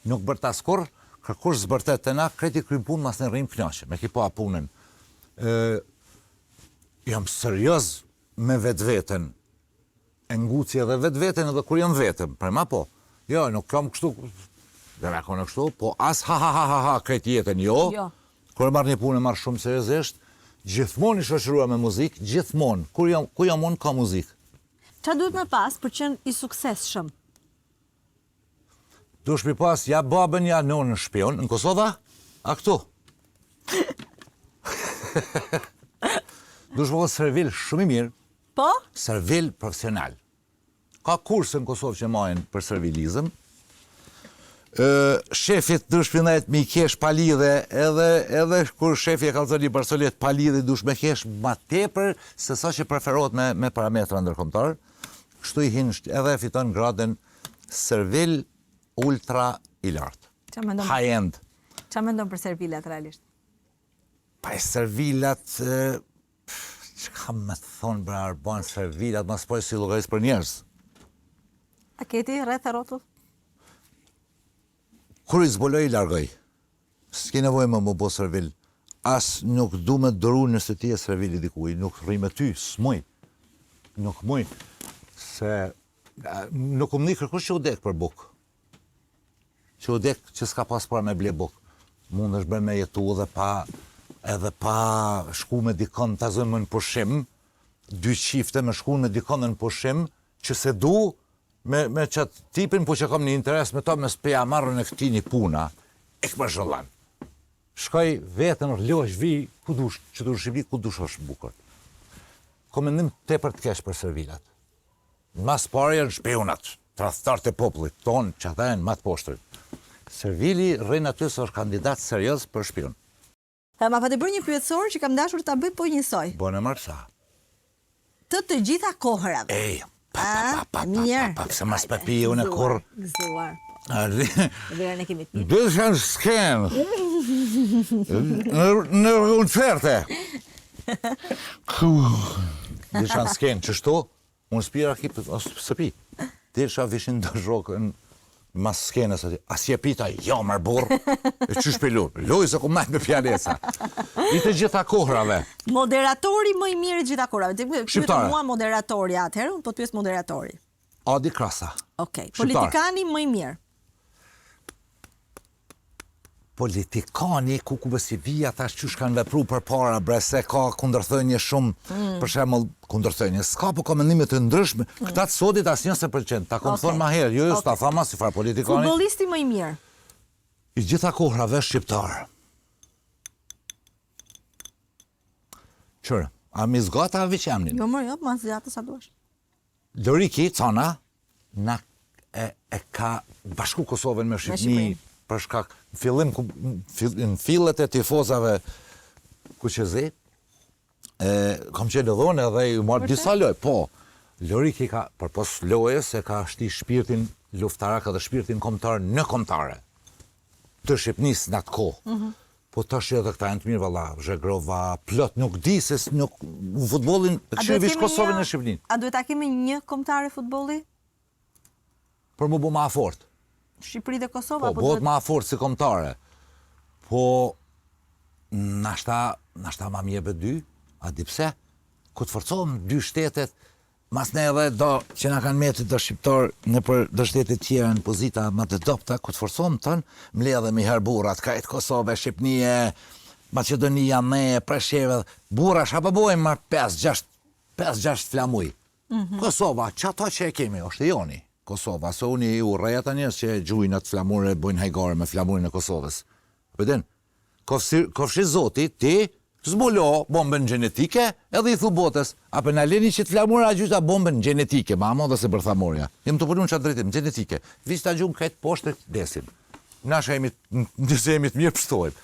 Nuk bërta skur, kërkush zbërtet të na, kreti krym punë mas në rrim knaqe, me ekipa punën. Jam serioz me vetë-vetën, e ngucje dhe vetë-vetën edhe kur jam vetëm, për ma po. Jo, nuk kam kështu, dhe me kone kështu, po as ha, kreti jetën, jo. Kur marrë një punë e marrë shumë seriozisht, gjithmonë i shoqërua me muzikë, gjithmonë. Kur jam unë, ka muzikë. Qa duhet me pas për qenë i suksesshëm? Dush mi pas, ja babën, ja nonën shpion, në Kosova, a këtu. Dush me pas servil shumë i mirë. Po? Servil profesional. Ka kursë në Kosovë që majnë për servilizëm. Shefit dush pinajt me i kesh palidhe, edhe kur shefi e kalzoni barsolet palidhe dush me kesh ma tepër se sa që preferohet me parametra ndërkombëtar. Kështu i hinë edhe fiton gradën servil ultra i lartë. High end. Qa mendon për servilat realisht? Pa e servilat, që kam me të thonë për arbanë servilat, mas pojë si llogaris për njerëz. A keti rreth e rrotull? Kur i zbuloj, i largoj. S'ki nevojë më bo servil. As nuk du me dëru nëse ti e servili dikuj. Nuk rri me ty, s'muj. Nuk muj. Se nuk më një kërkush që u dek për buk. Që u dek që s'ka pas para me ble buk. Mund është bërë me jetu edhe pa shku me dikon të zëmë në pushim, 2 qifte me shku me dikon në pushim, që se du, me qatë tipin, po që kam një interes me to, me s'peja marrën e këti një puna, e këmë zhëllan. Shkoj vetën, rlojsh vi, ku dush, që dush i vi, ku dush është bukur. Komendim te për të kesh për servilat. Në mas pare janë shpionat, tradhtarët e popullit tonë, që ata janë matë poshtërit. Servili rrejnë aty së është kandidat serios për shpion. Ma pa të bërë një pyetësor që kam dashur të bëj po njësoj. Bone marsa. Të gjitha kohërave. Ej, se mas papi e unë e kur... Gëzuar. Verën e kemi të Dhe shanë skenë. Në koncerte. Dhe shanë skenë, qështu? Unë spira kipë, së pi. Dhe shanë vishin të zhokë mas skenës ati, as je pita, jo mërë burë, e qysh për lujë, lujë se ku majtë me pjanesa. I të gjitha kohrave. Moderatori më i mirë i gjitha kohrave. Shqiptare. Mua moderatori atëherë, unë po të pyes moderatori. Adi Krasa. Okej. Politikani më i mirë. Politikani, ku bësi vija, tash qysh kanë vepru për para, bre, se ka kundërthënje shumë, për shemëll, kundërthënje. S'ka po komendimet të ndryshme, këta të sodit as 100%, ta kom thonë ma herë, jo, s'ta thama si farë politikani. Futbollisti më i mirë. I gjitha kohrave shqiptarë. Qërë, a mi zgata a viqemnin? Jo, jo, ma zgata sa duash. Loriki, cana, na e ka bashku Kosovën me Shqipni, për shkak në fillet e tifozave Kuqezi, kam qenë dhone dhe i marrë disa lojë, po, Loriki ka, për pos lojës, e ka shti shpirtin luftarak dhe shpirtin kombëtar në kombëtare, të Shqipnis në atë kohë. Po të shqe dhe këta e në të mirë, valla, Zhegrova, plot, nuk di se nuk futbolin, këshirë vishë Kosovën në Shqipnin. A duhet ta kemi një kombëtare futbolli? Për mu bu ma fort. Shqipëri dhe Kosova? Po, bëhet ma fort si kombëtare. Po, nashta ma mjebe dy, a di pse, ku të forcohem 2 shtetet, Mas ne edhe do që na kanë metë do shqiptar në për do shtete tjera në pozita më të dobta, ku të forcojmë tonë, mbledhemi herë burrat, kajt Kosovë, Shqipënie, Maqedonia, me Presheve, burrash apo bojmë marr 5-6 flamuj. Kosova, çato që e kemi, është e joni. Kosova, se unë i urreja tani që gjujnë atë flamurë bojnë hajgare me flamurin e Kosovës. Përdin, kofshi zoti, ti zbulo bombën gjenetike edhe i thu botës, apo na leni që të flamura gjyta bombën gjenetike, ma mo dhe se bërthamorja. Jem të përnu në qatë drejtim, gjenetike. Vista gjumë këtë poshtë të desim. Nashe nëse jemi të mirë pështojmë.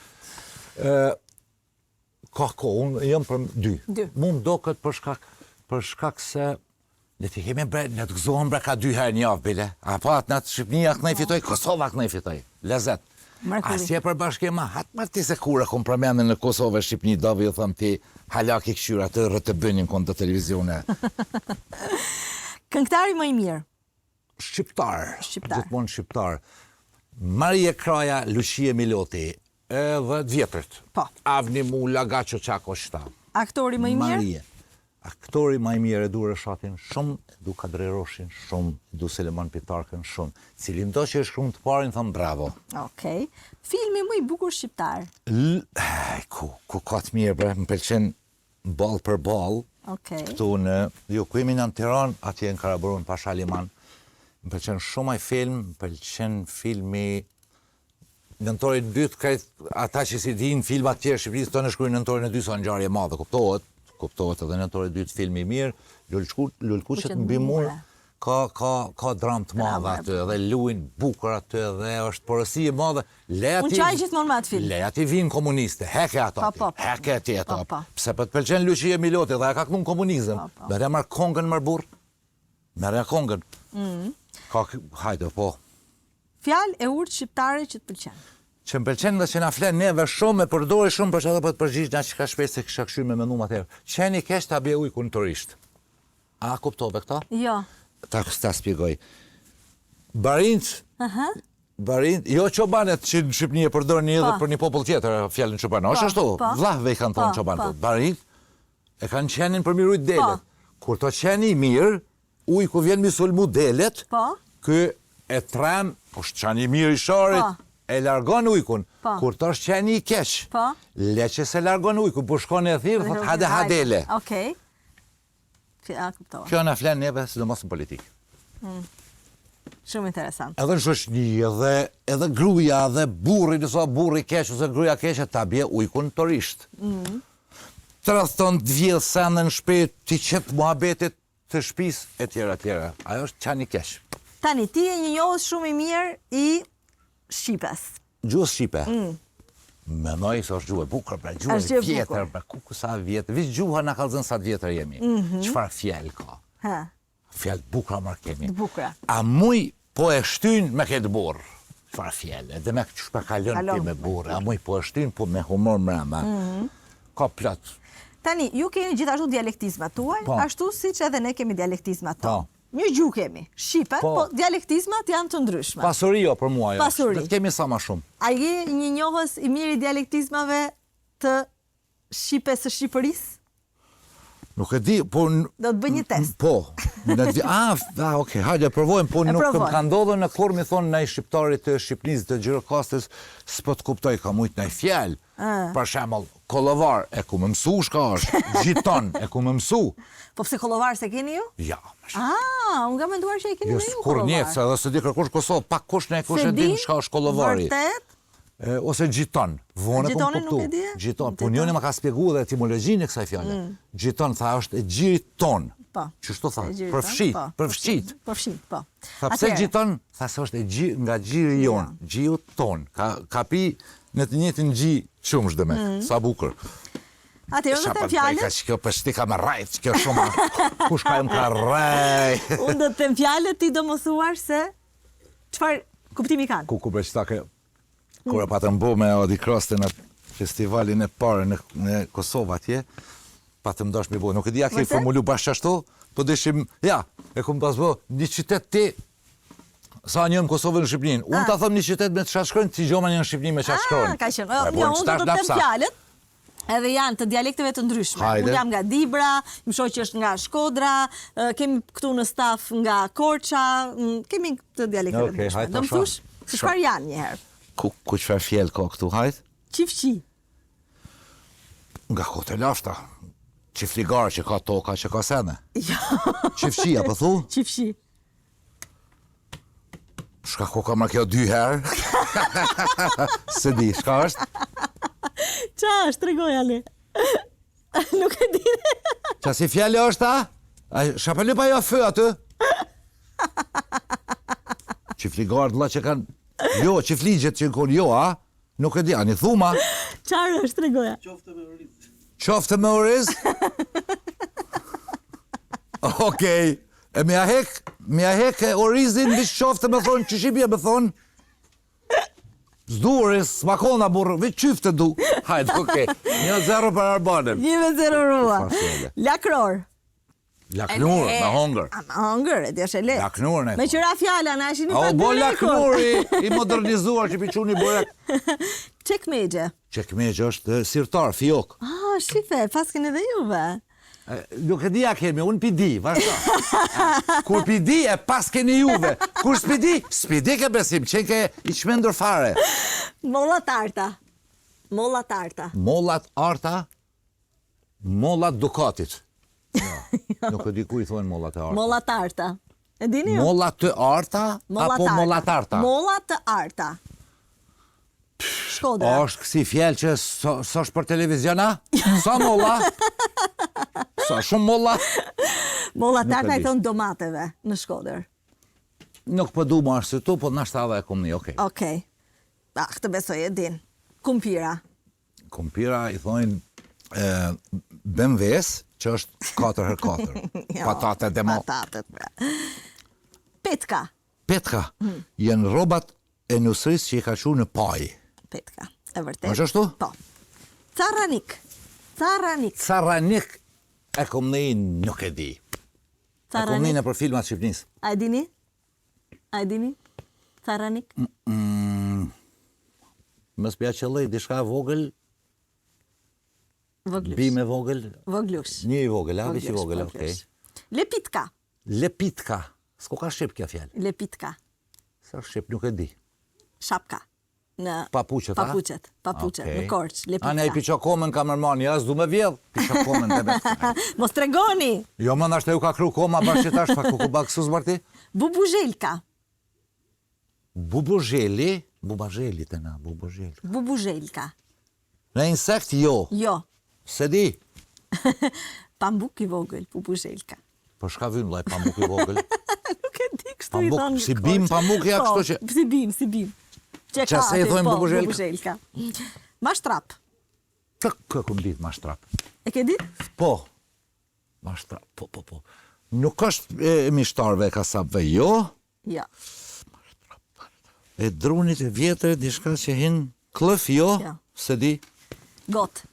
Ka unë jam për 2. Mu më do këtë për shkak se ne të kemi bre, ne të gëzohëm bre ka 2 herë një javë, bile. Apo atë në të Shqipnia këna i fitoj, Kosova këna i fitoj. Lezet. Asje për bashkema, hatë marë ti se kure kom përmendin në Kosovë e Shqipni, do vi ju thëm ti halak i këshyra të rëtë bënin kënë të televizione. Këngëtari më i mirë? Shqiptar. Gjithmonë shqiptar. Marie Kraja, Lucie Miloti, edhe të vjetërt. Po. Avni Mula, Gaço Qako Shta. Aktori më i mirë? Marie. Aktori më i mirë e du Reshatin shumë, du Kadri Roshin shumë, du Seleman Pitarkën shumë. Cilin do që është shumë të parin, thëmë bravo. Okej. Filmi më i bukur shqiptar? Ku ka të mirë, bre, më pëlqen ball për ball. Okej. Këtu në, ku jemi në Tiranë, atje në Karaburun, Pasha Liman. Më pëlqen shumë ai film, më pëlqen filmi Nëntorin 2, ata që si dinë filmat tjerë Shqipërisë, të në shkruajnë Nëntorin 2 sa ngjarje e madhe, kuptohet edhe Nëntorin 2 filmi i mirë, Lulkuqet mbi mur, ka dramë të madhe aty, edhe luajnë bukur aty, dhe është porosi e madhe. Unë qaj gjithmonë me atë film. Le ati vinë komuniste, heke ato, heke ati ato. Pse për të pëlqen Lucie Miloti, dhe e ka kënu në komunizëm. Mere marë kongën mërë burë, mere kongën. Hajde, po. Fjalë e urtë shqiptare që të pëlqen. Që më pëlqen dhe që na flen neve shumë, e përdori shumë për që edhe për të përgjish nga që ka shpesë se kësha këshyr me menum atërë. Qeni kesh të abje ujku në turisht. A kuptove këta? Jo. Ta spjegoj. Barint, jo qobanet që në Shqipëni e përdori një edhe për një popull tjetër, fjallin qobanë. Është ashtu, vllahve i kanë thonë qobanë. Barint e kanë qenin për mirë ujtë delet. Kur të qeni mirë, ujku vjen mi sulmu delet, kë e trem, është qeni mirë i sharit, e largon ujkun. Kur të është qeni i keq, le që se largon ujkun, për shkon e thirë, thot hade hadele. Okej. Kjo në flenë neve, sidomos në politikë. Shumë interesant. Edhe në shoqni, edhe gruja, edhe burri, nëso burri keq, ose gruja keqe, ta bje ujkun turisht. Të rëthton të vjedhë sene në shpet, ti qëtë muhabetit të shpis, e tjera. Ajo është qani keq. Tani, ti e një njohës shumë i mirë i Shqipes. Gjuhës Shqipe. Menoj se është gjuhë e bukur, pra gjuhë e vjetër, pra ku sa vjetër. Vish gjuha na kallëzën sa vjetër jemi. Çfarë fjalë ka? Fjalë bukura marrë kemi. Bukura. A muj po e shtyn me këtë burr. Çfarë fjalë? Dhe me çfarë kalon ti me burr. A muj po e shtyn po me humor mbrapa. Ka plot. Tani, ju keni gjithashtu dialektizmat tuaj, ashtu siç edhe ne kemi dialektizmat tonë. Një gjuhë kemi, Shqipe, po dialektizmat janë të ndryshme. Pasurio për mua jo. Pasuri. Kemi sa më shumë. A je një njohës i mirë i dialektizmave të Shqipes së Shqipërisë? Nuk e di, po... Do të bëj një test. Po. Okej, hajde, provojmë, po nuk më ka ndodhur në kur mi thonë nëj shqiptarit të Shqipnisë të Gjirokastës, s'po të kuptoj ka mujt nëj fjalë. Për shembull, kollovar e ku më mësu shka është, gjiton e ku më mësu. Po pse kollovar se keni ju? Ja. Unë ka menduar që e keni ju kollovar. Kur njetë, se edhe se di kërkush Kosovë, pak kush ne kush e din shka është kollovari. Vërtet? Ose gjiton. Gjitonin nuk e di? Gjiton. Po njoni më ka spjegu dhe etimologjinë e kësaj fjale. Gjiton, tha, është e gjiton. Qështu tha? Përfshit. Përfshit, po. Tha, pse gjiton? Tha, se është nga gjiri jon. Gjiu ton. Ka pi në të njëjtin gji qumsh dhe me. Sa bukur. Atëherë do të them fjalën. Ka kjo pështika me rajt, kjo shumë. Kush ka më ka rajt. Unë do të them fjalën, ti do më thuar se çfarë kuptimi kanë. Ku pështake kur e patëm bo me Odi Kroste në festivalin e parë në Kosovë atje, patëm dash me bo. Nuk e di a ke formulu bashkë ashtu, po deshim, ja, e kum pas bo, një qytet ti, sa njëm Kosovë në Shqipnin. Unë ta thëm një qytet me të shashkrojnë, ti gjoma një në Shqipnin me qashkrojnë. Ka qenë, unë do të them fjalët. Edhe janë të dialekteve të ndryshme. Hajde. Unë jam nga Dibra, më shoqi është nga Shkodra, kemi këtu në staf nga Korça, kemi të dialekteve të Okej, ndryshme. hajde, Do më ta shoh. thush, se çfarë janë një herë? Ku çfarë fjell ka këtu, hajt? Qifqi. Nga kote lafta. Qifligar që ka toka, që ka sene. Jo, Qifqia, po thu? qifqi. Shka ko ka më kjo 2 herë? Se di, shka është? Qa është, tregoj Ale? Nuk e di. Qa si fjallë është ta? Shapëllu pa jo fë aty? Qifligar d'la që kanë... Jo, qifligjet që në jo, a? Nuk e di, a një thuma? Qarë është, tregoja? Qofte me oriz? Okej. E me a hek e orizin vish qofte me thonë, që shqipja me thonë? Zduriz, smakona burë, vish qyfte du. Hajde, okej. 1-0 për Arbanin. 1-0 rua. Farfele. Lakror. Laknur, me hongër. Me hongër, e t'jesh e le. Laknur, ne. Me qëra fjalla, na ishin i O, pa bo direkur. laknuri, i modernizuar që piquni burek. Çekmegje. Çekmegje është sirtar, fiok. Ah, shife, pasken edhe juve. Nuk e di a kemi, unë pidi, vazhdo. Kur pidi e pas keni juve. Kur s'pidi ke besim, që ke i qmendur fare. Mollat arta. Mollat arta. Mollat arta, mollat dukatit. Jo, nuk e di ku i thonë mollat e arta. Mollat arta. E dini ju? Mollat të arta, apo mollat arta? Mollat të arta. Shkodra. është kësi fjell që s'është për televiziona? Sa molla? Sa shumë molla? Mollat Nuk e arta i di. thonë domateve në Shkodër. Nuk po du më ashtu tu, po nashta edhe e kom një, okej. Okej. Këtë besoj e din. Kumpira. Kumpira i thonë BMW-s, që është 4x4. Jo, Patate demo. Patatet, bre. Petka. Petka, jenë robat e nusris që i ka shu në paj. Petka. E vërtet. Është ashtu? Po. Caranik. Caranik. Caranik, e kom në i nuk e di. E kom në i në për filmat Shqipnis. A e dini? A e dini? Caranik? Më s'pja qëllëj, dishka vogël, Voglus. bime vogël, Voglus. një i vogël, a vish i vogël, Voglus. okej. Lepitka. Lepitka, s'ko ka shqip kja fjallë. Lepitka. Sa shqip nuk e di. Shapka. Në Papuqet, a? Papuqet, Okej. në Korç, lepitka. A ne i piqakomen ka mërmani, ja s'du me vjedh, piqakomen të me. Mos tregoni. Jo, më nashtë ju ka kru koma bashkëtash, pa kuku baksus barti. Bubuzhelka. Bubazheli të na, bubazheli. Bubuzhelka. Në insekt, jo. Jo. Se di. Pambuk i vogël, bubuzhelka. Po shka vynë laj pamuk i vogël. Nuk e di kështu i Pamuk, thonë. si bim pamuk ja Po, kështu që... Si bim. Që Qa ka se i aty, thojmë po, bubuzhelka? Mashtrap. Kë këm ditë mashtrap. E ke ditë? Po. Mashtrap, po. Nuk është e mishtarve e kasapve, jo. Jo. E drunit e vjetër, dishka që hinë klëf, jo. Jo. Se di. Got.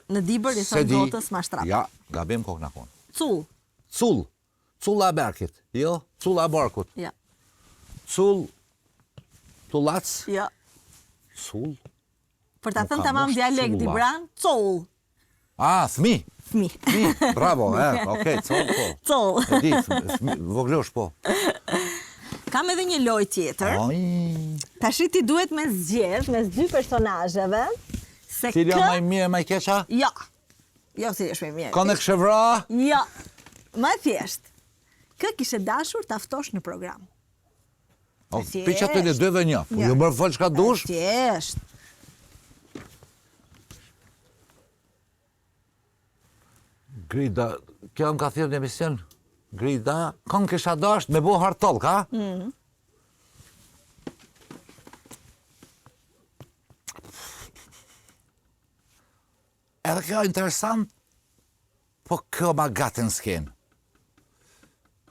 Në Dibër i Se thonë di. gotës mashtrap. Ja, gabim kokë në konë. Cull. Cull. Culla e berkit, jo. Culla e barkut. Jo. Cull. Tullac. Jo. Cull. Për ta Nuk thënë ka tamam mosh dialekt culla. Dibran, cull. Thmi. Fmi. Bravo, okej, cull, po. Cull. E di, voglosh, po. Kam edhe një lojë tjetër. Tashi ti duhet me zgjedh mes dy personazheve se Cili janë më mirë, më keqa? Jo. Jo si është më mirë. Ka në kshevra? Jo. Më thjesht. Kë kishe dashur ta ftosh në program. Piqa të një dëve një. Po ju mërë fëllë shka dush? Thjesht. Grida, kjo më ka thirë në emision. Grida, kanë kisha dasht me bo hartol, ka? Edhe kjo interesant, po kjo ma gatin s'ken.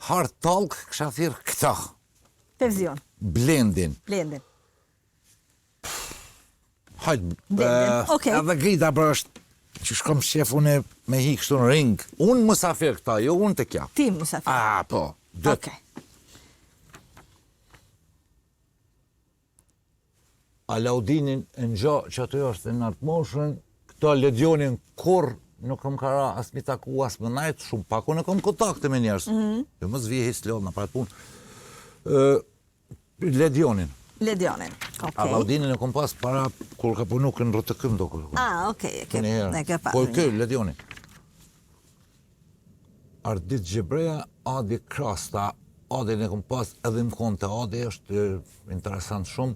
Hartol, kësha thirë këto. Televizion. Blendin. Blendin. Hajtë, okej. edhe Grida bërë është që shkom shef unë me hi kështu në ring. Unë musafir këta, jo unë të kja. Ti musafir. Po, dët. Okej. Alaudinin e në gjo që aty është në atë moshën, këto Ledionin kur nuk kam kara as mi taku as më najt shumë paku në kam kontakte me njerëz. Jo mos vije his lodh në para punë. Ledionin. Alaudinin e kom pas para kur ka punu në RTK do. Okej, e ke pas. Po kë Ledionin. Ardit Gjebreja, Adi Krasta, Adi ne kom pas edhe më konte, Adi është interesant shumë.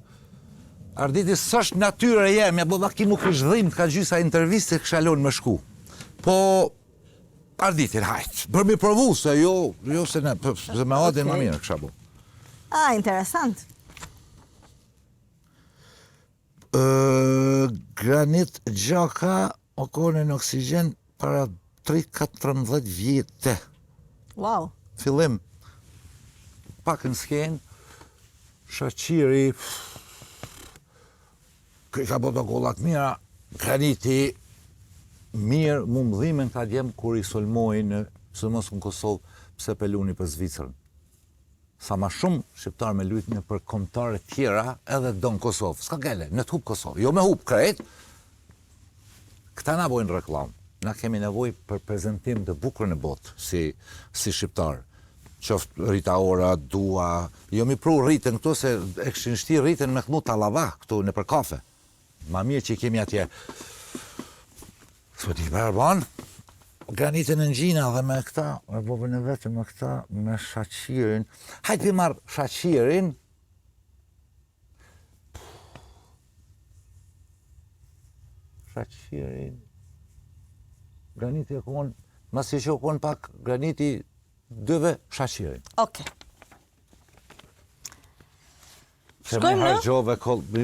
Arditi s'është natyra jemi, apo ki nuk është dhim, ka gjysa interviste kësha lonë më shku. Po, Arditin, hajtë, për mi provu, se jo se ne, se me Adi më mirë kësha bu. Interesant. Granit Gjaka, o kone në oksigen, para 3-14 vjetë. Wow. Fillim, pak në skenë, Shaqiri, ka bota gollat mira, Graniti, mirë, mu më dhimen ka djemë kur i solmojnë, së mos në Kosovë, pse peluni për Zvicrën. Sa ma shumë shqiptar me lujtë në për kombëtare tjera edhe do në Kosovë. Ska gele, në të hupë Kosovë. Jo me hupë krejt, këta na bojnë reklam. Na kemi nevoj për prezentim të bukur në botë, si shqiptar. Qoftë Rita Ora, Dua, jo mi pru rritën këtu se e këshin shti rritën me kënu talava këtu në për kafe. Ma mirë që i kemi atje. Së t'i përban, Granitin në Gjina dhe me këta, e bobën e vetë me këta, me Shaqirin. Hajtë pi marë Shaqirin. Shaqirin. Graniti e konë, masi që o konë pak Graniti dëve Shaqirin. Okej. Se me hargjove,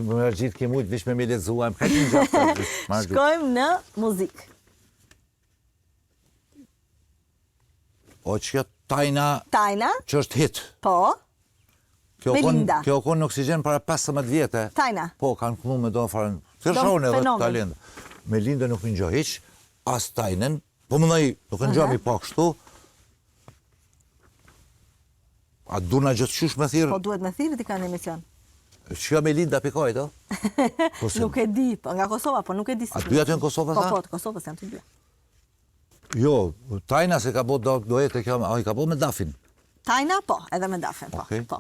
me hargjit ke mujtë, vish me mi letëzuajmë, ka që në gjatë. Shkojmë në muzikë. O që Tajna, që është hit. Po. Melinda. Kjo konë në oksigen para 15 vjetë. Tajna. Po, kanë këmu me do në farën. Kërshone dhe të talendë. Melinda nuk në gjohë hiq, as Tajnen, po më nëjë, nuk në gjohë mi pak shtu. A du në gjithë qysh me thirë? Po duhet me thirë ti ka në emision. Që Melinda pikoj, do? Nuk e di, nga Kosova, po nuk e di. A duja të në Kosova, tha? Po, të Kosovës janë të dyja. Jo, Tajna se ka bo do jetë e kjo, a i ka bo me Dafin. Tajna, po, edhe me Dafin, po. Okej. Po,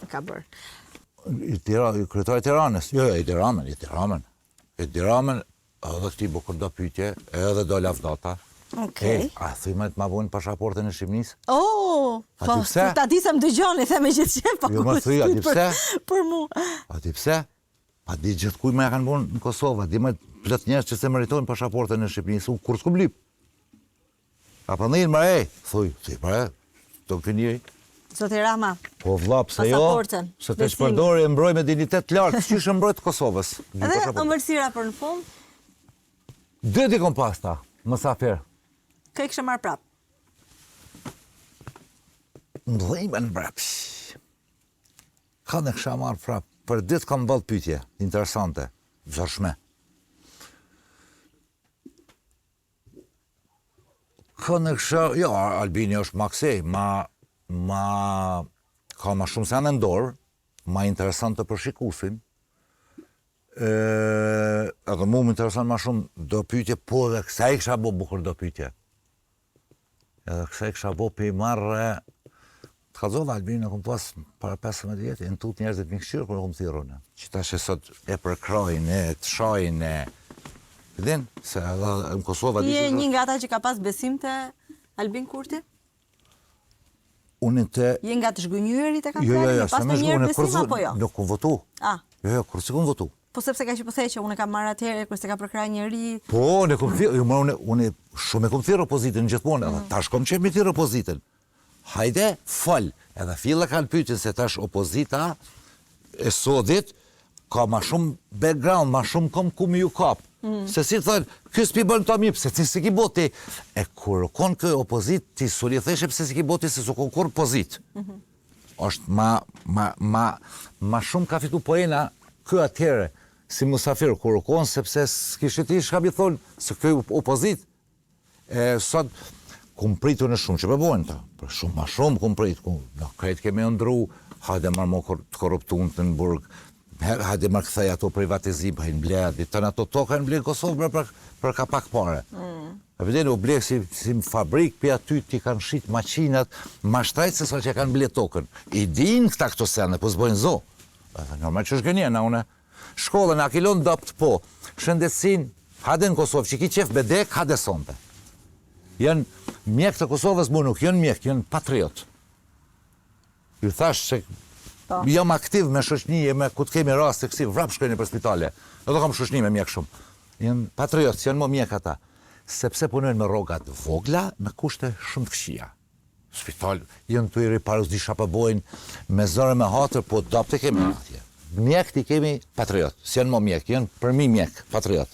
ka bërë. Kryetari Tiranës, jo, i Tiramen, edhe këti bukur do pytje, edhe do lavdata. Okej. A thujme të ma bojnë pasaportën e Shqipnis? Oh, A di pse? ta di se më dëgjoni, the me gjithë që pa Jo, më thuj, a di pse? Për mu. A di pse? A di gjithë kuj me ja kanë bojnë në Kosovë, a di me plët njerës që se meritojnë pasaportën e Shqipnis, kur s'ku blip. A për nëjnë më thuj, si për të këtë njëri. Zoti Rama, Po vlla, pse jo? Pasaportën, Se të besim. shpërdori e mbroj me dignitet lartë, që është mbroj të Kosovës. edhe ëmbëlsira për në fund, Dëti kom pas ta, mësafir. kë i kështë marrë prapë. Ndhejme në brapë. Ka në kësha marrë prapë. Për ditë kam bëllë pytje, interesante, vërshme. Ka në kësha, jo, Albini është maksej, ka ma shumë se janë ndorë, ma interesant të përshikusin, edhe mu më interesant ma shumë do pytje, po dhe kësa i kësha bo bukur do pytje. Edhe kësa i kësha bo për i marrë, të kalzova Albini në kom pas para 15 vjetë, në tut njerëzit më këshirë kërë në kom thirone. Që ta që sot e përkrojnë, e të shojnë, Din, se në Kosova... Je një nga ata që ka pas besim të Albin Kurti? Unë të... Je nga të zhgënjyërit e Jo, pas në njërë besim apo jo? Nuk kom votu. Jo, kur si kom votu. Po sepse ka që po thej që unë kam marrë atëherë, kërse ka përkraj njëri... Po, unë kom thirë, unë shumë e kom thirë opozitën gjithmonë, edhe tash kom qenë me thirë opozitën. Hajde, fal, edhe fillë kanë pyetën se tash opozita e sodit ka ma shumë background, ma shumë kom ku mi ju kap. Se si thënë, kjo s'pi bën të mi, pëse ti si ki boti. E kur konë kjo opozit, ti soli theshe pëse si ki boti, se su konë kur opozit. Është ma shumë ka fitu pojena kjo atjere, si musafir, kur konë, sepse s'kishtë ti shka bi thonë, se kjo opozit. Sot, kum pritu në shumë që përbojnë ta. Për shumë, ma shumë kum pritu. Në krejt kemi ndru, hajde marmo të korruptun të në burg, Hajde më këthej ato privatizim, hajnë bledi, të në ato toka në blenë Kosovë për ka pak pare. E përdeni u blekë si fabrik, për aty ti kanë shqit maqinat, ma shtrajtë se sa që kanë bletë tokën. I din këta këto sene, po zbojnë zo. Normal që është gënje, na une. Shkollën, a kilon dopt po. Shëndetësin, hade në Kosovë, që ki qef bedek, hade sonte. Janë mjek të Kosovës mu nuk, janë mjek, janë patriot. Ju thash që jam aktiv me shoqënie, me ku të kemi raste kësi, vrap shkojnë për spitale. Edhe kam shoqëni me mjek shumë. Janë patriotë, janë më mjek ata. Sepse punojnë me rrogat vogla, me kushte shumë të këqija. Spital, janë të i riparus disha përbojnë, me zërë me hatër, po dopte kemi atje. Mjek ti kemi patriot, si janë më mjek, janë për mi mjek, patriot.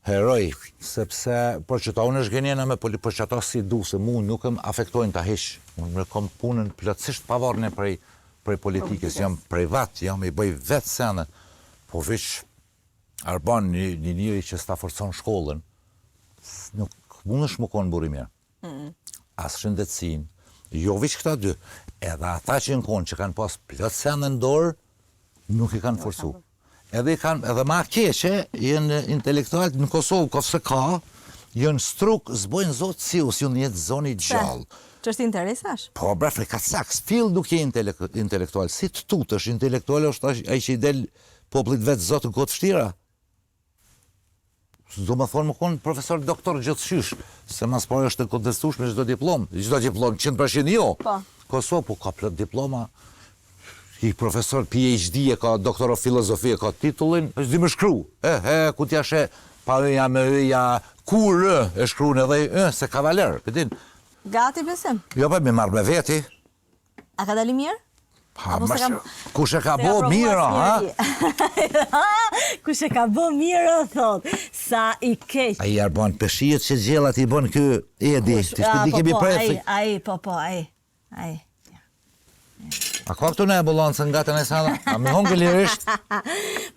Heroj, sepse për që ta unë është genjena me për që ata si du, se mu nuk më afektojnë të hish. Unë më kom punën plotësisht pavarne prej politikës, jam privat, jam i bëj vetë sene, po vish Arban një njëri që s'ta forcon shkollën, nuk mund është më konë buri mirë. As shëndetësin, jo vish këta dy, edhe ata që në konë që kanë pas plot sene në dorë, nuk i kanë forcu. Edhe ma keqe, jenë intelektualt në Kosovë, kofse ka, jenë struk, zbojnë zotë sius, ju jetë zoni gjallë. Që është interesash? Po, brefre, ka saks, fill nuk je intelektual, si të tutësh, intelektual është ai që i del poplit vetë zotë gotë fështira. Do më thonë më konë profesor doktor gjithëshysh, se mas pare është të kontestush me çdo diplom 100% jo. Kosovë, po ka plot diploma, i profesor PhD e ka doktor of filozofi e ka titullin, është di më shkru. Ku t'ja she, paëja me øja, kur e shkru në edhe, se kavaler, pëtin. Gati besim? Jo, me marrë me veti. A ka dali mirë? Kush e ka bo mirë, ha? Kush e ka bo mirë, thot, sa i keq. A i arbon pëshijet që gjellat i bon kë Edi, të shpedi kemi prejtë. Ai. A ka këtu në ambulancën nga të nësana? A me hongë lirisht?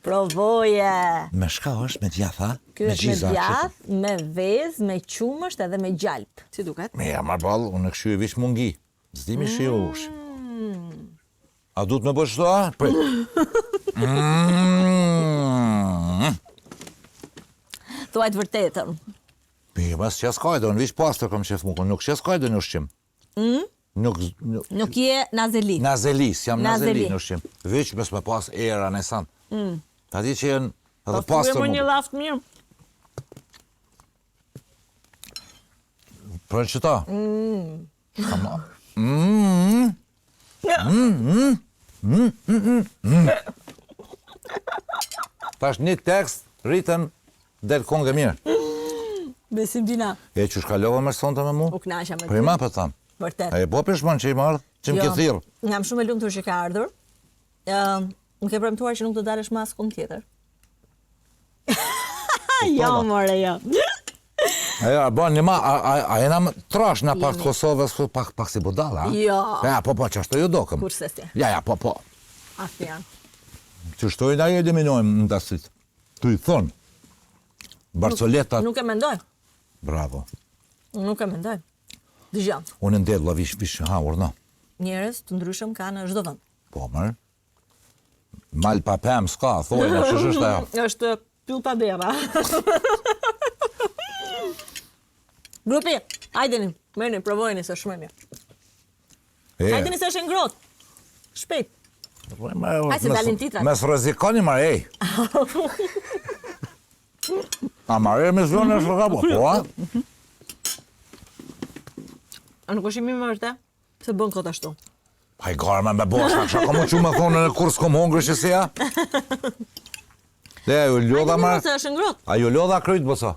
Provoje. Me shka është me djatha? Ky është me djath, me vez, me qumësht edhe me gjalp. Si duket? Me ja marrë balë, unë e këshu e vish mungi. Zdimi shi ush. A du të me bërë qëto, a? Thuajt vërtetën. Mi, mas që skajdo, në vish pastër kom qef mukon, nuk që skajdo në ushqim. Nuk je nazelik. Nazelis, jam nazeli në ushqim. Veç mes me pas era në san. Ta di që jenë edhe pastër mukon. Një laft mirë. Për që ta? Tash një tekst rritën del kongë mirë. Besim dina. E që shkallova me sonte me mu? U knasha me ty. Prima për thamë. Vërtet. A e po pishman që i marrë, që më këthirë? Jam shumë e lumtur që ka ardhur. Më ke premtuar që nuk të dalësh mas kënd tjetër. Jo, more, jo. Aja, bon, një ma, a jena më trash në part Kosovës, pak si budala, a? Jo. Ja, po, që ashtu ju dokëm. Kurse si. Ja, po. Ashtu janë. Që shtojnë a ju eliminojmë në dasit. Tu i thonë, Barcoletat... Nuk e mendoj. Bravo. Nuk e mendoj. Dëgjoj. Unë ndedhla vish haur, no. Njerëz të ndryshëm ka në çdo vend. Po, mërë. Mal pa pëm s'ka, thojnë, që është ajo. Është pyll pa dera. Grupi, hajdeni, merrni, provojeni se shumë mirë. Hajdeni se është ngrohtë. Shpejt. Hajde dalin titrat. Mes rrezikoni marr, ej. A marrë me zonë është rrabo, po, a? A nuk është i mirë më vërte? Se bën këtë ashtu. Haj garma me bosh, aksha ka më që më thonë në kurs kom hongre që si ja? Dhe, ju lodha marë... Hajde është ngrohtë. A ju lodha kryt, bëso?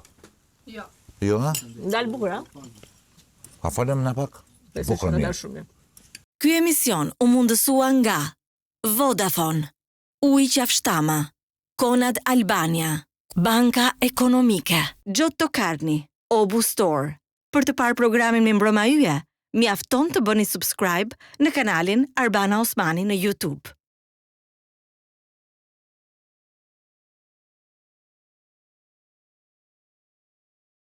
Jo. Jo, ha? Ndalë bukur, ha? A falem në pak? Bukur mirë. Ky emision u mundësua nga Vodafone, Ujë Qafshtama, Konad Albania, Banka Ekonomike, Gjotto Karni, Obu Store. Për të parë programin me mbrëma yje, mjafton të bëni subscribe në kanalin Arbana Osmani në YouTube.